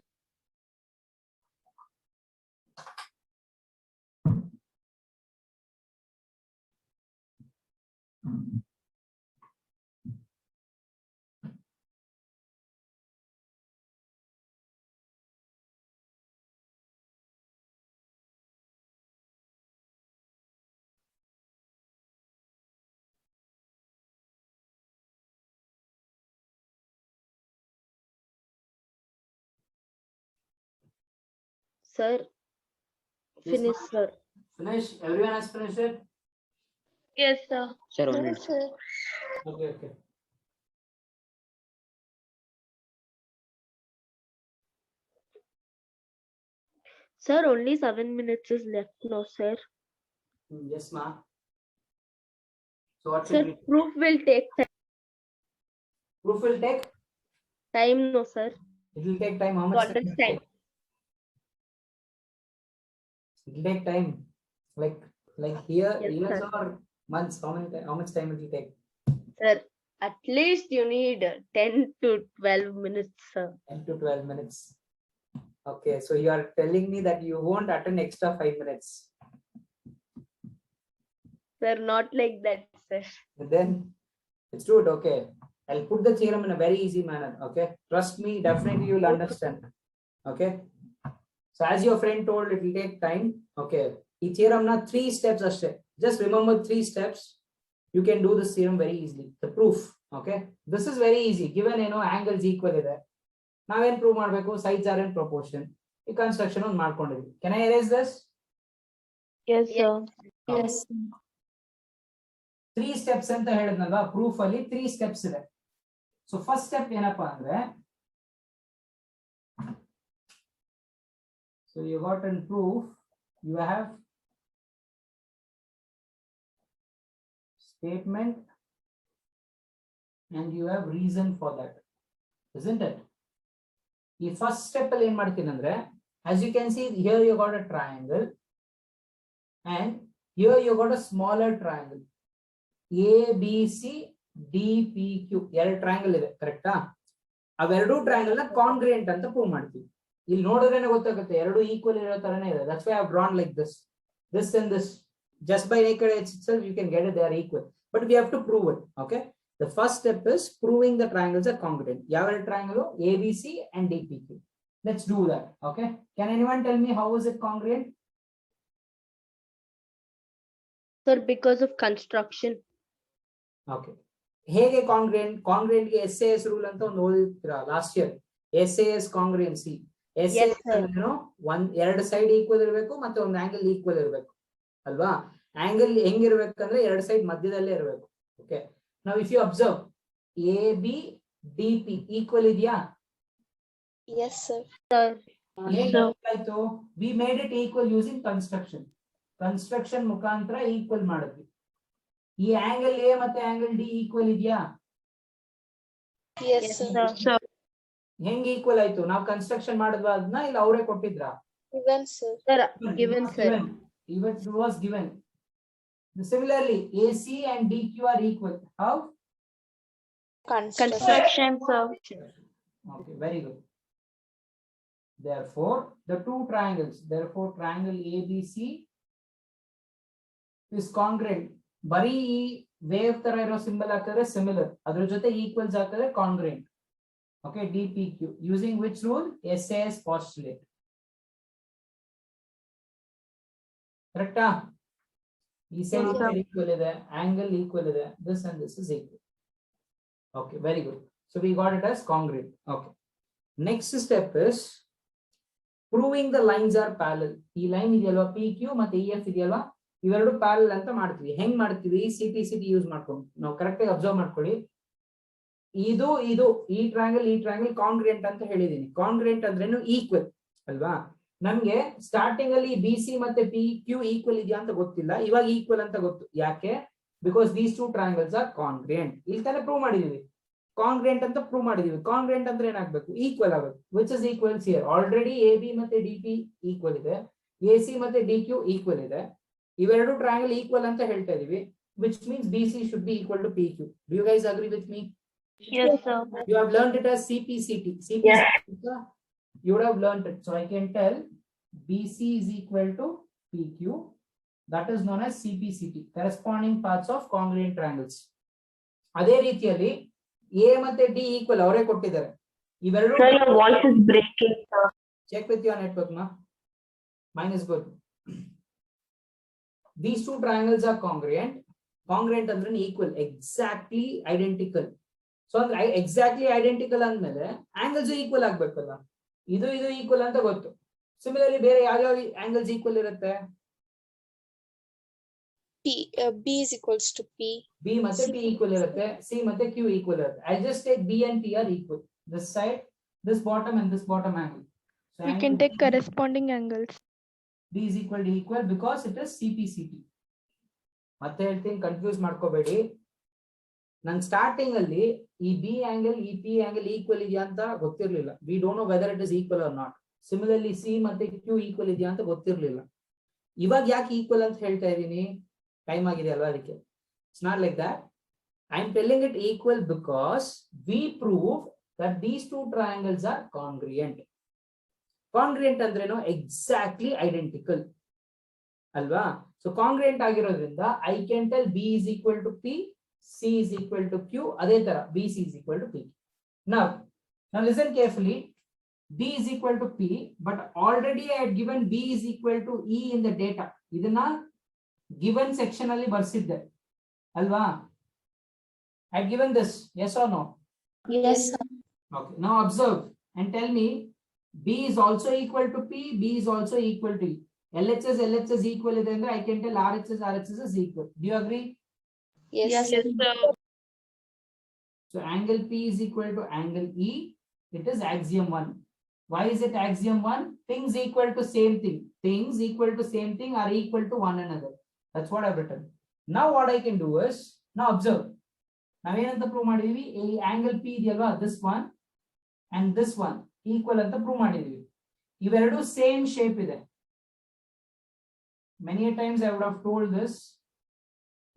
Speaker 5: Sir,
Speaker 1: Yes,
Speaker 5: finish,
Speaker 1: ma'am.
Speaker 5: sir.
Speaker 1: Finish? Everyone has finished it?
Speaker 5: Yes, sir.
Speaker 6: Sir, 1 minute.
Speaker 1: Okay, okay.
Speaker 5: Sir, only 7 minutes is left now, sir.
Speaker 1: Yes, ma. So what
Speaker 5: Sir,
Speaker 1: should we?
Speaker 5: proof will take
Speaker 1: Proof will take?
Speaker 5: time, no, sir.
Speaker 1: It will take time. How
Speaker 5: To
Speaker 1: much time?
Speaker 5: understand.
Speaker 1: It will take time. Like here,
Speaker 5: Yes,
Speaker 1: years
Speaker 5: sir.
Speaker 1: or months? How much time it will take?
Speaker 5: Sir, at least you need 10 to 12 minutes, sir.
Speaker 1: 10 to 12 minutes. Okay, so you are telling me that you won't attend extra 5 minutes.
Speaker 5: Sir, not like that, sir.
Speaker 1: Then let's do it. Okay, I'll put the theorem in a very easy manner. Okay, trust me, definitely you will understand. Okay, so as your friend told, it will take time. Okay, the theorem na 3 steps. Just remember 3 steps. You can do this theorem very easily. The proof. Okay, this is very easy. Given angles equal ಇದೆ. ನಾವೇನ್ prove ಮಾಡಬೇಕು? sides are in proportion. ಈ construction ಒಂದು ಮಾಡ್ಕೊಂಡಿದ್ವಿ. Can I erase this?
Speaker 5: Yes, sir.
Speaker 3: Yes.
Speaker 1: 3 steps ಅಂತ ಹೇಳಿದ್ನಲ್ವಾ, proof ಅಲ್ಲಿ 3 steps ಇದೆ. So first step ಏನಪ್ಪಾ ಅಂದ್ರೆ, so you got in proof, you have statement and you have reason for that, isn't it? ಈ first step ಅಲ್ಲಿ ಏನ್ ಮಾಡ್ತೀನಿ ಅಂದ್ರೆ, as you can see here you got a triangle and here you got a smaller triangle. ABC DPQ ಎರಡು triangle ಇದೆ, ಕರೆಕ್ಟಾ? ಅವೆರಡು triangle ನ ಕಾಂಗ್ರಿಯಂಟ್ ಅಂತ ಪ್ರೂವ್ ಮಾಡ್ತೀವಿ. ಇಲ್ಲಿ ನೋಡಿದ್ರೇನೆ ಗೊತ್ತಾಗುತ್ತೆ ಎರಡು ಈಕ್ವಲ್ ಇರೋ ತರನೇ ಇದೆ. That's why I have drawn like this. This and this, just by naked edge itself you can get it, they are equal, but we have to prove it. Okay, the first step is proving the triangles are congruent. ಯಾವ ಎರಡು triangle? ABC and DPQ. Let's do that. Okay, can anyone tell me how is it congruent?
Speaker 5: Sir, because of construction.
Speaker 1: Okay, ಹೇಗೆ ಕಾಂಗ್ರಿಯಂಟ್? ಕಾಂಗ್ರಿಯಂಟ್ ಗೆ SAS rule ಅಂತ ಒಂದು ಓದಿರ್ತೀರಾ last year. SAS ಕಾಂಗ್ರಿಯನ್ಸಿ. SAS ಎರಡು side equal ಇರಬೇಕು ಮತ್ತೆ ಒಂದು ಆಂಗಲ್ ಈಕ್ವಲ್ ಇರಬೇಕು ಅಲ್ವಾ? ಆಂಗಲ್ ಹೆಂಗಿರ್ಬೇಕಂದ್ರೆ ಎರಡು ಸೈಡ್ ಮಧ್ಯದಲ್ಲೇ ಇರಬೇಕು. ಓಕೆ, ನಾವು if you observe AB DP equal ಇದೆಯಾ?
Speaker 3: Yes, sir.
Speaker 1: ಆಯ್ತು, we made it equal using construction ಮುಖಾಂತರ ಈಕ್ವಲ್ ಮಾಡಿದ್ವಿ. ಈ ಆಂಗಲ್ ಎ ಮತ್ತೆ ಆಂಗಲ್ ಡಿ ಈಕ್ವಲ್ ಇದೆಯಾ?
Speaker 3: Yes, sir.
Speaker 1: ಹೆಂಗ್ ಈಕ್ವಲ್ ಆಯ್ತು? ನಾವು ಕನ್ಸ್ಟ್ರಕ್ಷನ್ ಮಾಡಿದ್ವಾ ಅದನ್ನ, ಇಲ್ಲ ಅವರೇ ಕೊಟ್ಟಿದ್ರಾ?
Speaker 3: Given, sir.
Speaker 5: Sir, given, sir.
Speaker 1: Even it was given. Similarly, AC and DQ are equal. How?
Speaker 3: Construction, sir.
Speaker 1: Okay, very good. Therefore, the two triangles, therefore triangle ABC is congruent. ಬರೀ wave ತರ ಇರೋ symbol ಹಾಕಿದ್ರೆ similar, ಅದ್ರ ಜೊತೆ equals ಹಾಕಿದ್ರೆ ಕಾಂಗ್ರುಯೆಂಟ್. Okay, DPQ using which rule? SAS postulate. ಕರೆಕ್ಟಾ? ಈ side equal ಇದೆ, ಆಂಗಲ್ ಈಕ್ವಲ್ ಇದೆ, this and this is equal. Okay, very good. So we got it as congruent. Okay, next step is proving the lines are parallel. ಈ line ಇದೆಯಲ್ವಾ PQ ಮತ್ತೆ EF ಇದೆಯಲ್ವಾ, ಇವೆರಡು parallel ಅಂತ ಮಾಡ್ತೀವಿ. ಹೆಂಗ್ ಮಾಡ್ತೀವಿ? CT ಯೂಸ್ ಮಾಡ್ಕೊಂಡು ನಾವು ಕರೆಕ್ಟ್ ಆಗಿ ಅಬ್ಸರ್ವ್ ಮಾಡ್ಕೊಳ್ಳಿ. ಇದು ಈ ಟ್ರಯಾಂಗಲ್ ಕಾಂಗ್ರುಯೆಂಟ್ ಅಂತ ಹೇಳಿದೀನಿ. ಕಾಂಗ್ರುಯೆಂಟ್ ಅಂದ್ರೇನು? ಈಕ್ವಲ್ ಅಲ್ವಾ? ನಮ್ಗೆ ಸ್ಟಾರ್ಟಿಂಗ್ ಅಲ್ಲಿ BC ಮತ್ತೆ PQ ಈಕ್ವಲ್ ಇದೆಯಾ ಅಂತ ಗೊತ್ತಿಲ್ಲ, ಇವಾಗ ಈಕ್ವಲ್ ಅಂತ ಗೊತ್ತು. ಯಾಕೆ? Because these two triangles R ಕಾಂಗ್ರುಯೆಂಟ್. ಇಲ್ಲಿ ತಾನೇ ಪ್ರೂವ್ ಮಾಡಿದೀವಿ, ಕಾಂಗ್ರುಯೆಂಟ್ ಅಂತ ಪ್ರೂವ್ ಮಾಡಿದೀವಿ. ಕಾಂಗ್ರುಯೆಂಟ್ ಅಂದ್ರೆ ಏನಾಗಬೇಕು? ಈಕ್ವಲ್ ಆಗಬೇಕು. Which is equals here? Already AB ಮತ್ತೆ DP ಈಕ್ವಲ್ ಇದೆ, AC ಮತ್ತೆ DQ ಈಕ್ವಲ್ ಇದೆ. ಇವೆರಡು ಟ್ರಯಾಂಗಲ್ ಈಕ್ವಲ್ ಅಂತ ಹೇಳ್ತಾ ಇದೀವಿ, which means BC should be equal to PQ. Do you guys agree with me?
Speaker 5: Yes, sir.
Speaker 1: You have learned it as CPCT. CPCT, you would have learned it. So I can tell BC is equal to PQ. That is known as CPCT, corresponding parts of congruent triangles. ಅದೇ ರೀತಿಯಲ್ಲಿ A ಮತ್ತೆ D equal ಅವರೇ ಕೊಟ್ಟಿದ್ದಾರೆ. ಇವೆರಡು
Speaker 5: Sir, your voice is breaking, sir.
Speaker 1: check with your network, ma. Mine is good. These two triangles are congruent. Congruent ಅಂದ್ರೆ equal, exactly identical. So ಅಂದ್ರೆ exactly identical ಅಂದ್ಮೇಲೆ angles equal ಆಗ್ಬೇಕಲ್ಲ. ಇದು equal ಅಂತ ಗೊತ್ತು. ಸಿಮಿಲರ್ಲಿ ಬೇರೆ ಯಾವ ಆಂಗಲ್ಸ್ ಈಕ್ವಲ್ ಇರುತ್ತೆ?
Speaker 6: B is equals to P.
Speaker 1: B ಮತ್ತೆ P equal ಇರುತ್ತೆ, C ಮತ್ತೆ Q equal ಇರುತ್ತೆ. I'll just take B and P are equal. This side, this bottom and this bottom angle. So
Speaker 4: We
Speaker 1: angle
Speaker 4: can take
Speaker 1: B,
Speaker 4: corresponding angles.
Speaker 1: B is equal to equal because it is CP/CP. ಮತ್ತೆ ಹೇಳ್ತೀನಿ, confuse ಮಾಡ್ಕೋಬೇಡಿ. ನನ್ starting ಅಲ್ಲಿ ಈ B angle ಈ P angle equal ಇದೆಯಾ ಅಂತ ಗೊತ್ತಿರ್ಲಿಲ್ಲ. We don't know whether it is equal or not. Similarly C ಮತ್ತೆ ಕ್ಯೂ ಈಕ್ವಲ್ ಇದೆಯಾ ಅಂತ ಗೊತ್ತಿರ್ಲಿಲ್ಲ. ಇವಾಗ ಯಾಕೆ ಈಕ್ವಲ್ ಅಂತ ಹೇಳ್ತಾ ಇದೀನಿ, ಟೈಮ್ ಆಗಿದೆ ಅಲ್ವಾ ಅದಕ್ಕೆ. It's not like that. I am telling it equal because we prove that these two triangles are congruent. Congruent ಅಂದ್ರೇನು, ಎಕ್ಸಾಕ್ಟ್ಲಿ ಐಡೆಂಟಿಕಲ್ ಅಲ್ವಾ. ಸೊ ಕಾಂಗ್ರಿಯಂಟ್ ಆಗಿರೋದ್ರಿಂದ I can tell B is equal to P, C is equal to Q, ಅದೇ ತರ BC is equal to P. Now listen carefully. B is equal to P, but already I had given B is equal to E in the data. ಇದನ್ನ given section ಅಲ್ಲಿ ಬರ್ಸಿದ್ದೆ ಅಲ್ವಾ. I had given this, yes or no?
Speaker 6: Yes, sir.
Speaker 1: Okay, now observe and tell me B is also equal to P, B is also equal to E. LHS equal ಇದೆ ಅಂದ್ರೆ I can tell RHS is equal. Do you agree?
Speaker 6: Yes, sir.
Speaker 1: So angle P is equal to angle E. It is axiom 1. Why is it axiom 1? Things equal to same thing. Things equal to same thing are equal to one another. That's what I've written. Now what I can do is, now observe. Now ಏನಂತ prove ಮಾಡಿದೀವಿ, ಈ angle P ಇದೆಯಲ್ವಾ, this one and this one equal ಅಂತ prove ಮಾಡಿದೀವಿ. ಇವೆರಡು same shape ಇದೆ. Many a times I would have told this.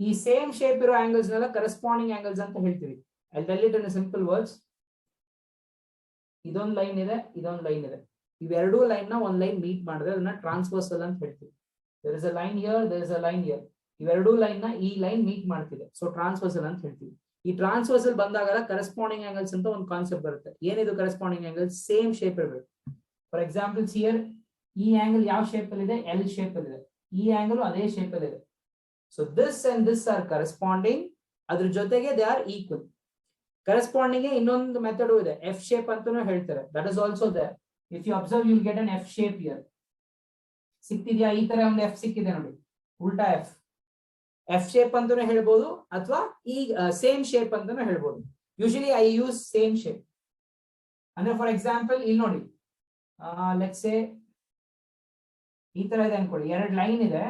Speaker 1: ಈ same shape ಇರೋ ಆಂಗಲ್ಸ್ ನೆಲ್ಲ ಕರೆಸ್ಪಾಂಡಿಂಗ್ ಆಂಗಲ್ಸ್ ಅಂತ ಹೇಳ್ತೀವಿ. I tell it in simple words. ಇದೊಂದು ಲೈನ್ ಇದೆ, ಇದೊಂದು ಲೈನ್ ಇದೆ. ಇವೆರಡೂ ಲೈನ್ ನ ಒಂದ್ ಲೈನ್ ಮೀಟ್ ಮಾಡಿದ್ರೆ ಅದನ್ನ ಟ್ರಾನ್ಸ್ವರ್ಸಲ್ ಅಂತ ಹೇಳ್ತೀವಿ. There is a line here, there is a line here. ಇವೆರಡೂ ಲೈನ್ ನ ಈ ಲೈನ್ ಮೀಟ್ ಮಾಡ್ತಿದೆ, ಸೊ ಟ್ರಾನ್ಸ್ವರ್ಸಲ್ ಅಂತ ಹೇಳ್ತೀವಿ. ಈ ಟ್ರಾನ್ಸ್ವರ್ಸಲ್ ಬಂದಾಗ ಕರೆಸ್ಪಾಂಡಿಂಗ್ ಆಂಗಲ್ಸ್ ಅಂತ ಒಂದು ಕಾನ್ಸೆಪ್ಟ್ ಬರುತ್ತೆ. ಏನಿದು ಕರೆಸ್ಪಾಂಡಿಂಗ್ ಆಂಗಲ್? ಸೇಮ್ ಶೇಪ್ ಇರಬೇಕು. ಫಾರ್ ಎಕ್ಸಾಂಪಲ್ಸ್ ಹಿಯರ್ ಈ ಆಂಗಲ್ ಯಾವ ಶೇಪ್ ಅಲ್ಲಿ ಇದೆ? ಎಲ್ ಶೇಪ್ ಅಲ್ಲಿ ಇದೆ. ಈ ಆಂಗಲ್ ಅದೇ ಶೇಪ್ ಅಲ್ಲಿ ಇದೆ. So this and this are corresponding. ಅದ್ರ ಜೊತೆಗೆ they are equal. Corresponding ಇನ್ನೊಂದು ಮೆಥಡ್ ಇದೆ, F shape ಅಂತಾನೂ ಹೇಳ್ತಾರೆ. That is also there. If you observe, you will get an F shape here. ಸಿಕ್ತಿದ್ಯಾ? ಈ ತರ ಒಂದು F ಸಿಕ್ಕಿದೆ ನೋಡಿ, ಉಲ್ಟಾ F. F shape ಅಂತಾನೂ ಹೇಳ್ಬೋದು ಅಥವಾ ಈ ಸೇಮ್ ಶೇಪ್ ಅಂತಾನೂ ಹೇಳ್ಬೋದು. Usually I use same shape. ಅಂದ್ರೆ ಫಾರ್ ಎಕ್ಸಾಂಪಲ್ ಇಲ್ಲಿ ನೋಡಿ, ಲೆಟ್ಸ್ ಸೇ ಈ ತರ ಇದೆ ಅನ್ಕೊಳ್ಳಿ. ಎರಡು ಲೈನ್ ಇದೆ,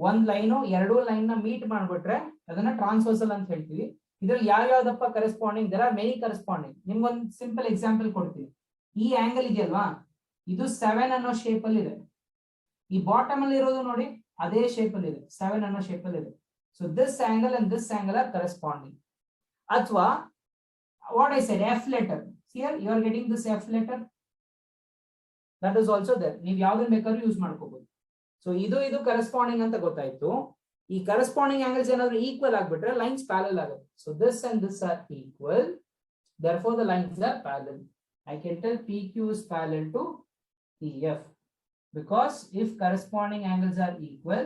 Speaker 1: ಒಂದ್ ಲೈನು ಎರಡೂ ಲೈನ್ ನ ಮೀಟ್ ಮಾಡ್ಬಿಟ್ರೆ ಅದನ್ನ ಟ್ರಾನ್ಸ್ವರ್ಸಲ್ ಅಂತ ಹೇಳ್ತೀವಿ. ಇದ್ರಲ್ಲಿ ಯಾವ್ಯಾವ್ದಪ್ಪ corresponding? There are many corresponding. ನಿಮ್ಗೊಂದು ಸಿಂಪಲ್ ಎಕ್ಸಾಂಪಲ್ ಕೊಡ್ತೀನಿ. ಈ ಆಂಗಲ್ ಇದೆಯಲ್ವಾ, ಇದು 7 ಅನ್ನೋ ಶೇಪ್ ಅಲ್ಲಿ ಇದೆ. ಈ ಬಾಟಮ್ ಅಲ್ಲಿ ಇರೋದು ನೋಡಿ ಅದೇ ಶೇಪ್ ಅಲ್ಲಿ ಇದೆ, 7 ಅನ್ನೋ ಶೇಪ್ ಅಲ್ಲಿ ಇದೆ. So this angle and this angle are corresponding. ಅಥವಾ what I said, F letter. Here you are getting this F letter. That is also there. ನೀವು ಯಾವ್ದನ್ನ ಬೇಕಾದ್ರೂ ಯೂಸ್ ಮಾಡ್ಕೋಬಹುದು. ಸೊ ಇದು ಕರೆಸ್ಪಾಂಡಿಂಗ್ ಅಂತ ಗೊತ್ತಾಯ್ತು. ಈ ಕರೆಸ್ಪಾಂಡಿಂಗ್ ಆಂಗಲ್ಸ್ ಏನಾದ್ರು ಈಕ್ವಲ್ ಆಗ್ಬಿಟ್ರೆ ಲೈನ್ಸ್ ಪ್ಯಾರಲಲ್ ಆಗುತ್ತೆ. So this and this are equal, therefore the lines are parallel. I can tell PQ is parallel to EF because if corresponding angles are equal,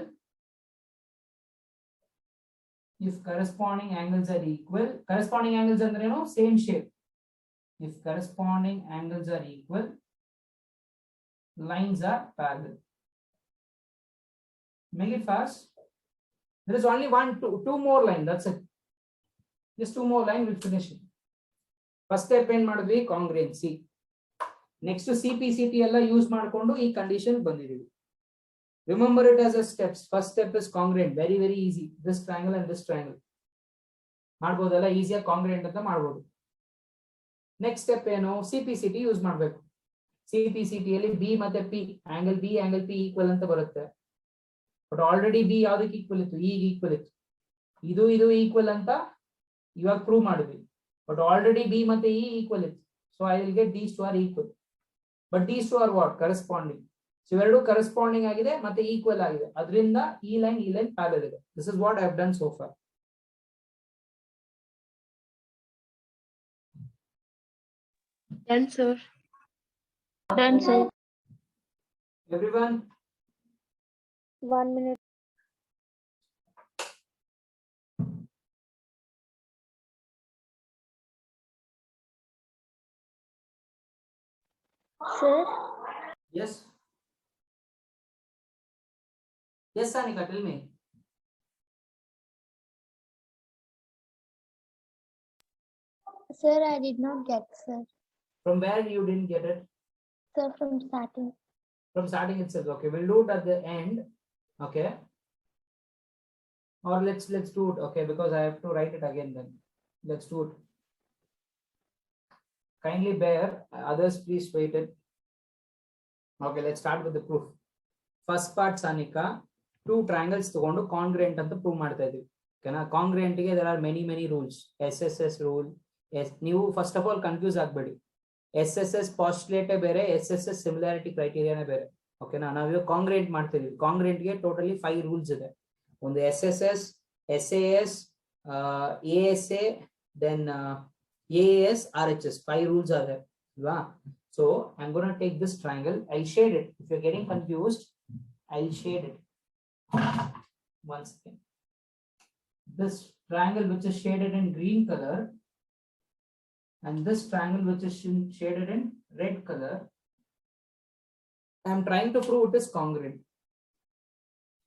Speaker 1: corresponding angles ಅಂದ್ರೆ ಏನು? Same shape. If corresponding angles are equal, lines are parallel. Make it fast. There is only two more line. That's it. Just two more line. We'll finish it. First step ಏನ್ ಮಾಡಿದ್ವಿ? ಕಾಂಗ್ರಿಯನ್ಸಿ. Next CP/CT ಎಲ್ಲ use ಮಾಡ್ಕೊಂಡು ಈ condition ಬಂದಿದ್ದೀವಿ. Remember it as a steps. First step is congruent. Very very easy. This triangle and this triangle. ಮಾಡ್ಬೋದಲ್ಲ, ಈಸಿಯಾಗಿ ಕಾಂಗ್ರಿಯಂಟ್ ಅಂತ ಮಾಡ್ಬೋದು. ನೆಕ್ಸ್ಟ್ ಸ್ಟೆಪ್ ಏನು? CP/CT ಯೂಸ್ ಮಾಡ್ಬೇಕು. CP/CT ಅಲ್ಲಿ B ಮತ್ತೆ P, angle B angle P equal ಅಂತ ಬರುತ್ತೆ. ಬಟ್ ಆಲ್ರೆಡಿ ಬಿ ಯಾವ್ದಕ್ಕೆ ಈಕ್ವಲ್ ಇತ್ತು? ಈಗ ಈಕ್ವಲ್ ಇತ್ತು. ಇದು ಈಕ್ವಲ್ ಅಂತ ಇವಾಗ ಪ್ರೂವ್ ಮಾಡಿದ್ವಿ. ಬಟ್ ಆಲ್ರೆಡಿ ಬಿ ಮತ್ತೆ ಇ ಈಕ್ವಲ್ ಇತ್ತು. So I will get these two are equal. But these two are what? Corresponding. So ಇವೆರಡು ಕರೆಸ್ಪಾಂಡಿಂಗ್ ಆಗಿದೆ ಮತ್ತೆ ಈಕ್ವಲ್ ಆಗಿದೆ. ಅದರಿಂದ ಈ ಲೈನ್ ಪ್ಯಾರಲಲ್ ಇದೆ. This is what I have done so far.
Speaker 6: Done, sir.
Speaker 3: Done, sir.
Speaker 1: Everyone?
Speaker 3: 1 minute. Sir,
Speaker 1: Yes. Yes, Anika, tell me.
Speaker 3: Sir, I did not get, sir.
Speaker 1: From where you didn't get it?
Speaker 3: Sir, from starting.
Speaker 1: From starting itself. Okay, we'll do it at the end. Okay. Or let's do it. Okay, because I have to write it again then. Let's do it. Kindly bear. Others, please wait it. Okay, let's start with the proof. First part, Sanika. Two triangles togondo congruent anta prove ಮಾಡ್ತಾ ಇದೀವಿ. ಓಕೆನಾ? Congruent ಗೆ there are many rules. SSS rule. ನೀವು first of all confuse ಆಗಬೇಡಿ. SSS postulate ಬೇರೆ, SSS similarity criteria ಬೇರೆ. ಓಕೆನಾ? ನಾವು congruent ಮಾಡ್ತಿದೀವಿ. Congruent ಗೆ totally 5 rules ಇದೆ. ಒಂದು SSS, SAS, ASA, then AAS, RHS. 5 rules are there. Right? So I'm going to take this triangle. I'll shade it. If you're getting confused, I'll shade it. One second. This triangle which is shaded in green color and this triangle which is shaded in red color, I'm trying to prove it is congruent.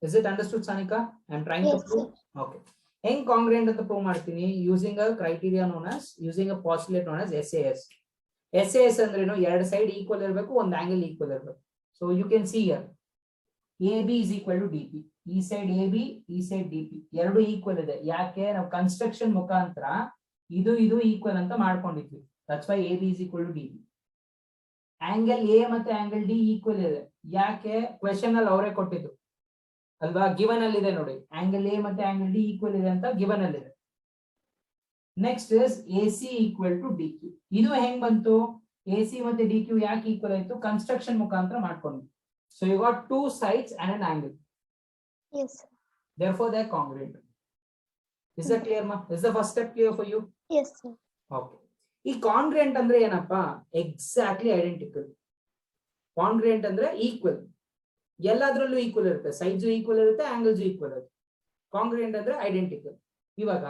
Speaker 1: Is it understood, Sanika? I'm trying to prove. Okay. Heng congruent at the prove martini using a criteria known as, using a postulate known as SAS. SAS andre no ಎರಡು side equal ಇರಬೇಕು, ಒಂದು angle equal ಇರಬೇಕು. So you can see here AB is equal to DP. ಈ side AB, ಈ side DP ಎರಡು equal ಇದೆ. ಯಾಕೆ? ನಾವು ಕನ್ಸ್ಟ್ರಕ್ಷನ್ ಮುಖಾಂತರ ಇದು ಈಕ್ವಲ್ ಅಂತ ಮಾಡ್ಕೊಂಡಿದ್ವಿ. That's why AB is equal to DP. Angle A ಮತ್ತೆ angle D equal ಇದೆ. ಯಾಕೆ? ಕ್ವೆಶ್ಚನ್ ಅಲ್ಲಿ ಅವರೇ ಕೊಟ್ಟಿದ್ರು ಅಲ್ವಾ? ಗಿವನ್ ಅಲ್ಲಿ ಇದೆ ನೋಡಿ. angle A ಮತ್ತೆ angle D equal ಇದೆ ಅಂತ ಗಿವನ್ ಅಲ್ಲಿ ಇದೆ. Next is AC equal to DQ. ಇದು ಹೆಂಗ್ ಬಂತು? AC ಮತ್ತೆ DQ ಯಾಕೆ ಈಕ್ವಲ್ ಆಯ್ತು? ಕನ್ಸ್ಟ್ರಕ್ಷನ್ ಮುಖಾಂತರ ಮಾಡ್ಕೊಂಡ್ವಿ. So you got two sides and an angle.
Speaker 3: Yes, sir.
Speaker 1: Therefore they are congruent. Is that clear, ma? Is the first step clear for you?
Speaker 3: Yes, sir.
Speaker 1: Okay. ಈ congruent ಅಂದ್ರೆ ಏನಪ್ಪಾ? Exactly identical. Congruent ಅಂದ್ರೆ equal. ಎಲ್ಲದರಲ್ಲೂ equal ಇರುತ್ತೆ. Sides equal ಇರುತ್ತೆ, angles equal ಇರುತ್ತೆ. Congruent ಅಂದ್ರೆ identical. ಇವಾಗ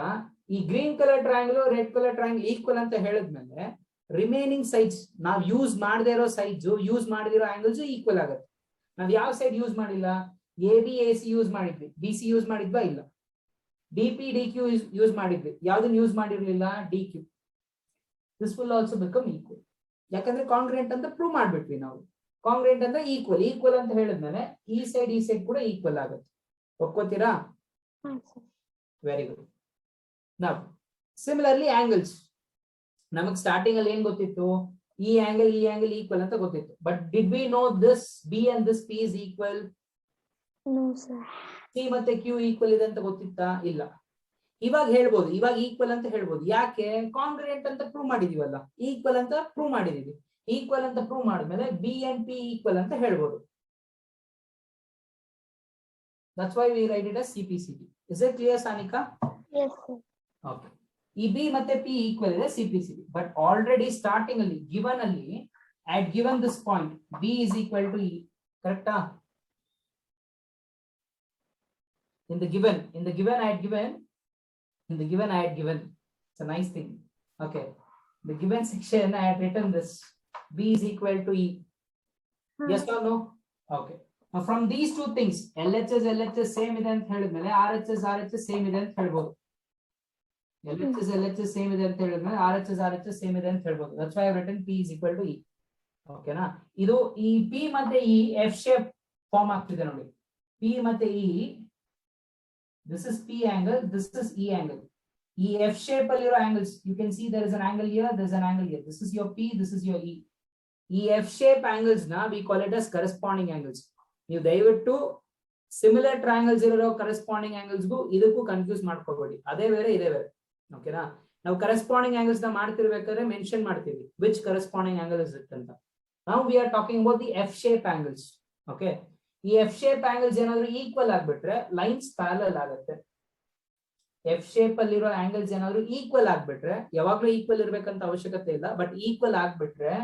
Speaker 1: ಈ green colour triangle, red colour triangle equal ಅಂತ ಹೇಳಿದ್ಮೇಲೆ ರಿಮೈನಿಂಗ್ ಸೈಡ್ಸ್ ನಾವ್ ಯೂಸ್ ಮಾಡದೇ ಇರೋ ಸೈಡ್ಸ್, ಯೂಸ್ ಮಾಡದಿರೋ ಆಂಗಲ್ಸ್ ಈಕ್ವಲ್ ಆಗುತ್ತೆ. ನಾವ್ ಯಾವ ಸೈಡ್ ಯೂಸ್ ಮಾಡಿಲ್ಲ? AB AC ಯೂಸ್ ಮಾಡಿದ್ವಿ, BC ಯೂಸ್ ಮಾಡಿದ್ವಾ? ಇಲ್ಲ. DP DQ ಯೂಸ್ ಮಾಡಿದ್ವಿ, ಯಾವ್ದನ್ನ ಯೂಸ್ ಮಾಡಿರ್ಲಿಲ್ಲ? DQ. This will also become equal. ಯಾಕಂದ್ರೆ ಕಾಂಗ್ರೆಂಟ್ ಅಂತ ಪ್ರೂವ್ ಮಾಡ್ಬಿಟ್ವಿ ನಾವು. ಕಾಂಗ್ರೆಂಟ್ ಅಂದ್ರೆ ಈಕ್ವಲ್ ಅಂತ ಹೇಳಿದ್ಮೇಲೆ ಈ ಸೈಡ್ ಕೂಡ ಈಕ್ವಲ್ ಆಗುತ್ತೆ. ಒಪ್ಕೋತೀರಾ? Very good. Now, similarly angles. ನಮಗ್ ಸ್ಟಾರ್ಟಿಂಗ್ ಅಲ್ಲಿ ಏನ್ ಗೊತ್ತಿತ್ತು? ಈ ಆಂಗಲ್ ಈಕ್ವಲ್ ಅಂತ ಗೊತ್ತಿತ್ತು. But did we know this B and this P is equal?
Speaker 3: No, sir.
Speaker 1: C ಮತ್ತೆ Q ಈಕ್ವಲ್ ಇದೆ ಅಂತ ಗೊತ್ತಿತ್ತಾ? ಇಲ್ಲ. ಇವಾಗ ಹೇಳ್ಬೋದು, ಇವಾಗ ಈಕ್ವಲ್ ಅಂತ ಹೇಳ್ಬೋದು. ಯಾಕೆ? ಕಾಂಗ್ರೆಂಟ್ ಅಂತ ಪ್ರೂವ್ ಮಾಡಿದೀವಲ್ಲ, ಈಕ್ವಲ್ ಅಂತ ಪ್ರೂವ್ ಮಾಡಿದೀವಿ. ಈಕ್ವಲ್ ಅಂತ ಪ್ರೂವ್ ಮಾಡಿದ್ಮೇಲೆ B and P ಈಕ್ವಲ್ ಅಂತ ಹೇಳ್ಬೋದು. That's why we write it as CPCB. Is it clear, Sanika?
Speaker 3: Yes, sir.
Speaker 1: Okay. ಈ B ಮತ್ತೆ P ಈಕ್ವಲ್ ಇದೆ CPCB. ಬಟ್ ಆಲ್ರೆಡಿ ಸ್ಟಾರ್ಟಿಂಗ್ ಅಲ್ಲಿ ಗಿವನ್ ಅಲ್ಲಿ I had given this point B is equal to E. ಕರೆಕ್ಟಾ? In the given I had given. It's a nice thing. Okay. The given section I had written this B is equal to E. Yes or no? Okay. Now from these two things, LHS same ಇದೆ ಅಂತ ಹೇಳಿದ್ಮೇಲೆ RHS same ಇದೆ ಅಂತ ಹೇಳ್ಬೋದು. LHS same ಇದೆ ಅಂತ ಹೇಳಿದ್ಮೇಲೆ RHS same ಇದೆ ಅಂತ ಹೇಳ್ಬೋದು. That's why I have written P is equal to E. ಓಕೆನಾ? ಇದು ಈ P ಮತ್ತೆ E F shape ಫಾರ್ಮ್ ಆಗ್ತಿದೆ ನೋಡಿ. P ಮತ್ತೆ E, this is P angle, this is E angle. ಈ F shape ಅಲ್ಲಿ ಇರೋ angles, you can see there is an angle here, there is an angle here. This is your P, this is your E. ಈ F shape angles ನ we call it as corresponding angles. ನೀವು ದಯವಿಟ್ಟು similar triangles ಇರೋ corresponding ಆಂಗಲ್ಸ್ಗೂ ಇದಕ್ಕೂ confuse ಮಾಡ್ಕೋಬೇಡಿ. ಅದೇ ಬೇರೆ ಇದೇ ಬೇರೆ. ಓಕೆನಾ? ನಾವು ಕರೆಸ್ಪಾಂಡಿಂಗ್ ಆಂಗಲ್ಸ್ ನ ಮಾಡ್ತಿರ್ಬೇಕಾದ್ರೆ ಮೆನ್ಷನ್ ಮಾಡ್ತೀವಿ which corresponding angle is it ಅಂತ. Now we are talking about the F shape angles. Okay. ಈ F shape angles ಏನಾದ್ರು ಈಕ್ವಲ್ ಆಗ್ಬಿಟ್ರೆ ಲೈನ್ಸ್ ಪ್ಯಾರಲಲ್ ಆಗುತ್ತೆ. F shape ಅಲ್ಲಿರೋ ಆಂಗಲ್ಸ್ ಏನಾದ್ರು ಈಕ್ವಲ್ ಆಗ್ಬಿಟ್ರೆ, ಯಾವಾಗ್ಲೂ ಈಕ್ವಲ್ ಇರ್ಬೇಕಂತ ಅವಶ್ಯಕತೆ ಇಲ್ಲ, ಬಟ್ ಈಕ್ವಲ್ ಆಗ್ಬಿಟ್ರೆ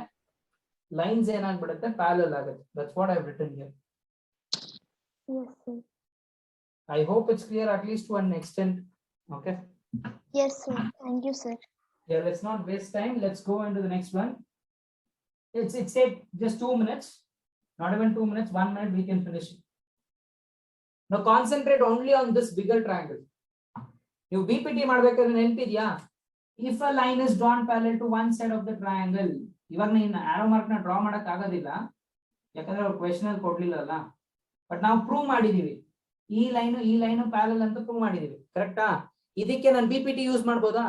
Speaker 1: ಲೈನ್ಸ್ ಏನಾಗ್ಬಿಡುತ್ತೆ? ಪ್ಯಾರಲಲ್ ಆಗುತ್ತೆ. That's what I have written here.
Speaker 3: Yes, sir.
Speaker 1: I hope it's clear at least to an extent. Okay.
Speaker 3: Yes, sir. Thank you, sir.
Speaker 1: Yeah, let's not waste time. Let's go into the next one. It's take just 2 minutes, not even 2 minutes, 1 minute we can finish it. Now concentrate only on this bigger triangle. You BPT ಮಾಡ್ಬೇಕಾದ್ರೆ ನೆನಪಿದ್ಯಾ? If a line is drawn parallel to one side of the triangle, ಇವಾಗ ನೀನು arrow mark ನ draw ಮಾಡಕ್ ಆಗೋದಿಲ್ಲ ಯಾಕಂದ್ರೆ ಅವ್ರು question ಅಲ್ಲಿ ಕೊಡ್ಲಿಲ್ಲಲ್ಲ, but ನಾವು ಪ್ರೂವ್ ಮಾಡಿದೀವಿ ಈ ಲೈನು ಪ್ಯಾರಲ್ ಅಂತ ಪ್ರೂವ್ ಮಾಡಿದೀವಿ, ಕರೆಕ್ಟಾ? ಇದಕ್ಕೆ ನಾನು ಬಿಪಿಟಿ ಯೂಸ್ ಮಾಡ್ಬೋದಾ?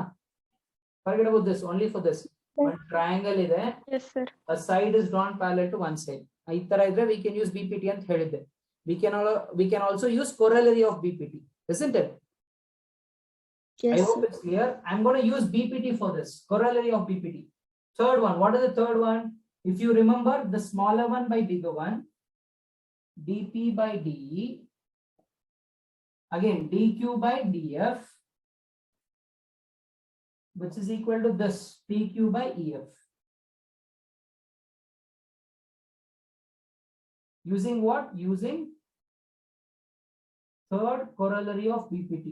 Speaker 1: Forget about this, only for this. One triangle ಇದೆ,
Speaker 4: Yes, sir.
Speaker 1: a side is drawn parallel to one side. ಈ ತರ ಇದ್ರೆ we can use BPT ಅಂತ ಹೇಳಿದ್ದೆ. We can also use corollary of BPT, isn't it? I
Speaker 3: Yes,
Speaker 1: hope
Speaker 3: sir.
Speaker 1: it's clear. I'm going to use BPT for this, corollary of BPT. Third one, what is the third one? If you remember, the smaller one by bigger one, dP by dE, again dQ by dF, which is equal to this PQ by EF. Using what? Using third corollary of BPT.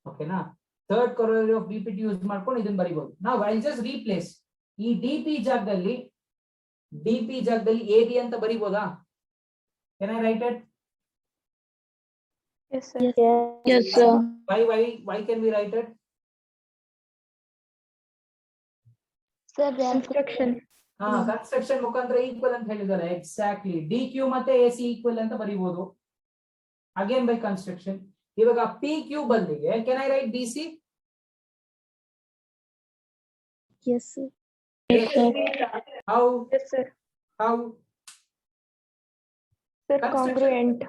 Speaker 1: Okay, na? Third corollary of BPT use ಮಾಡ್ಕೊಂಡು ಇದನ್ನ ಬರಿಬಹುದು. Now I'll just replace ಈ DP ಜಾಗದಲ್ಲಿ AB ಅಂತ ಬರಿಬೋದಾ? Can I write it?
Speaker 4: Yes, sir.
Speaker 6: Yes, sir.
Speaker 1: Why can we write it?
Speaker 5: Sir,
Speaker 4: Construction.
Speaker 1: Construction ಮುಖಾಂತರ equal ಅಂತ ಹೇಳಿದ್ದಾರೆ. Exactly, DQ ಮತ್ತೆ AC equal ಅಂತ ಬರಿಬಹುದು ಅಗೇನ್ ಬೈ ಕನ್ಸ್ಟ್ರಕ್ಷನ್. ಇವಾಗ PQ ಬದಲಿಗೆ can I write DC?
Speaker 3: Yes, sir.
Speaker 1: How?
Speaker 4: Yes, sir.
Speaker 1: How?
Speaker 4: Sir,
Speaker 1: Construction.
Speaker 4: congruent.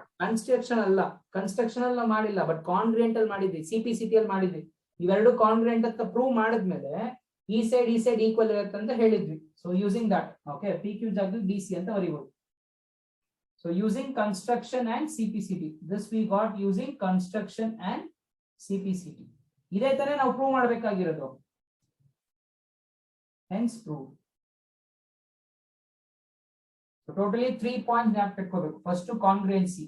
Speaker 1: Construction ಅಲ್ಲ ಮಾಡಿಲ್ಲ, but ಕಾಂಗ್ರಿಯೆಂಟ್ ಅಲ್ಲಿ ಮಾಡಿದ್ವಿ, CPCT ಅಲ್ಲಿ ಮಾಡಿದ್ವಿ. ಇವೆರಡು ಕಾಂಗ್ರಿಯೆಂಟ್ ಅಂತ ಪ್ರೂವ್ ಮಾಡಿದ್ಮೇಲೆ ಈ ಸೈಡ್ ಈಕ್ವಲ್ ಇರುತ್ತೆ ಅಂತ ಹೇಳಿದ್ವಿ. So using that, okay, PQ ಜಾಗದಲ್ಲಿ DC ಅಂತ ಬರೀಬಹುದು. So using construction and CPCT, this we got using construction and CPCT. ಇದೇ ತಾನೇ ನಾವು ಪ್ರೂವ್ ಮಾಡಬೇಕಾಗಿರೋದು. Hence prove. ಟೋಟಲಿ 3 ಪಾಯಿಂಟ್ಸ್ ಜ್ಞಾಪಕ ಇಟ್ಕೋಬೇಕು. ಫಸ್ಟ್ ಕಾಂಗ್ರಿಯೆನ್ಸಿ,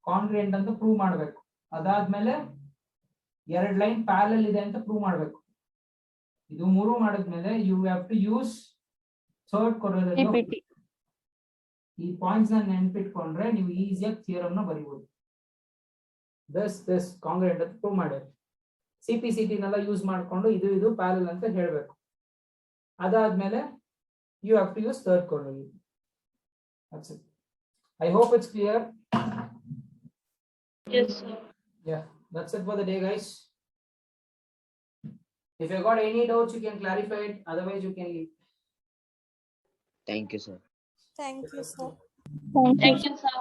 Speaker 1: ಕಾಂಗ್ರಿಯೆಂಟ್ ಅಂತ ಪ್ರೂವ್ ಮಾಡಬೇಕು. ಅದಾದ್ಮೇಲೆ 2 ಲೈನ್ ಪ್ಯಾರಲಲ್ ಇದೆ ಅಂತ ಪ್ರೂವ್ ಮಾಡಬೇಕು. ಇದು 3 ಮಾಡಿದ್ಮೇಲೆ you have to use third corollary.
Speaker 4: BPT.
Speaker 1: ಈ ಪಾಯಿಂಟ್ಸ್ ನ ನೆನಪಿಟ್ಕೊಂಡ್ರೆ ನೀವು ಈಸಿಯಾಗಿ ಥಿಯರಮ್ ನ ಬರೀಬಹುದು. ದಿಸ್ ಕಾಂಗ್ರಿಯೆಂಟ್ ಅಂತ ಪ್ರೂವ್ ಮಾಡಿ CPCT ನೆಲ್ಲ ಯೂಸ್ ಮಾಡ್ಕೊಂಡು ಇದು ಪ್ಯಾರಲಲ್ ಅಂತ ಹೇಳಬೇಕು. ಅದಾದ್ಮೇಲೆ you have to use third corollary. That's it. I hope it's clear.
Speaker 6: Yes, sir.
Speaker 1: Yeah, that's it for the day, guys. If you got any doubts, you can clarify it. Otherwise, you can leave.
Speaker 7: Thank you, sir.
Speaker 8: Thank you, sir.
Speaker 6: Thank you, sir.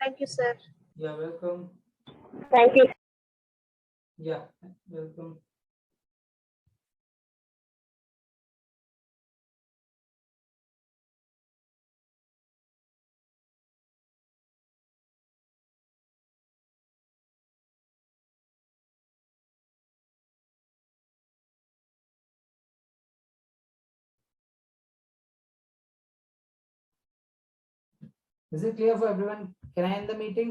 Speaker 6: Thank you, sir.
Speaker 1: Yeah, welcome.
Speaker 6: Thank you.
Speaker 1: Yeah, welcome. Is it clear for everyone? Can I end the meeting?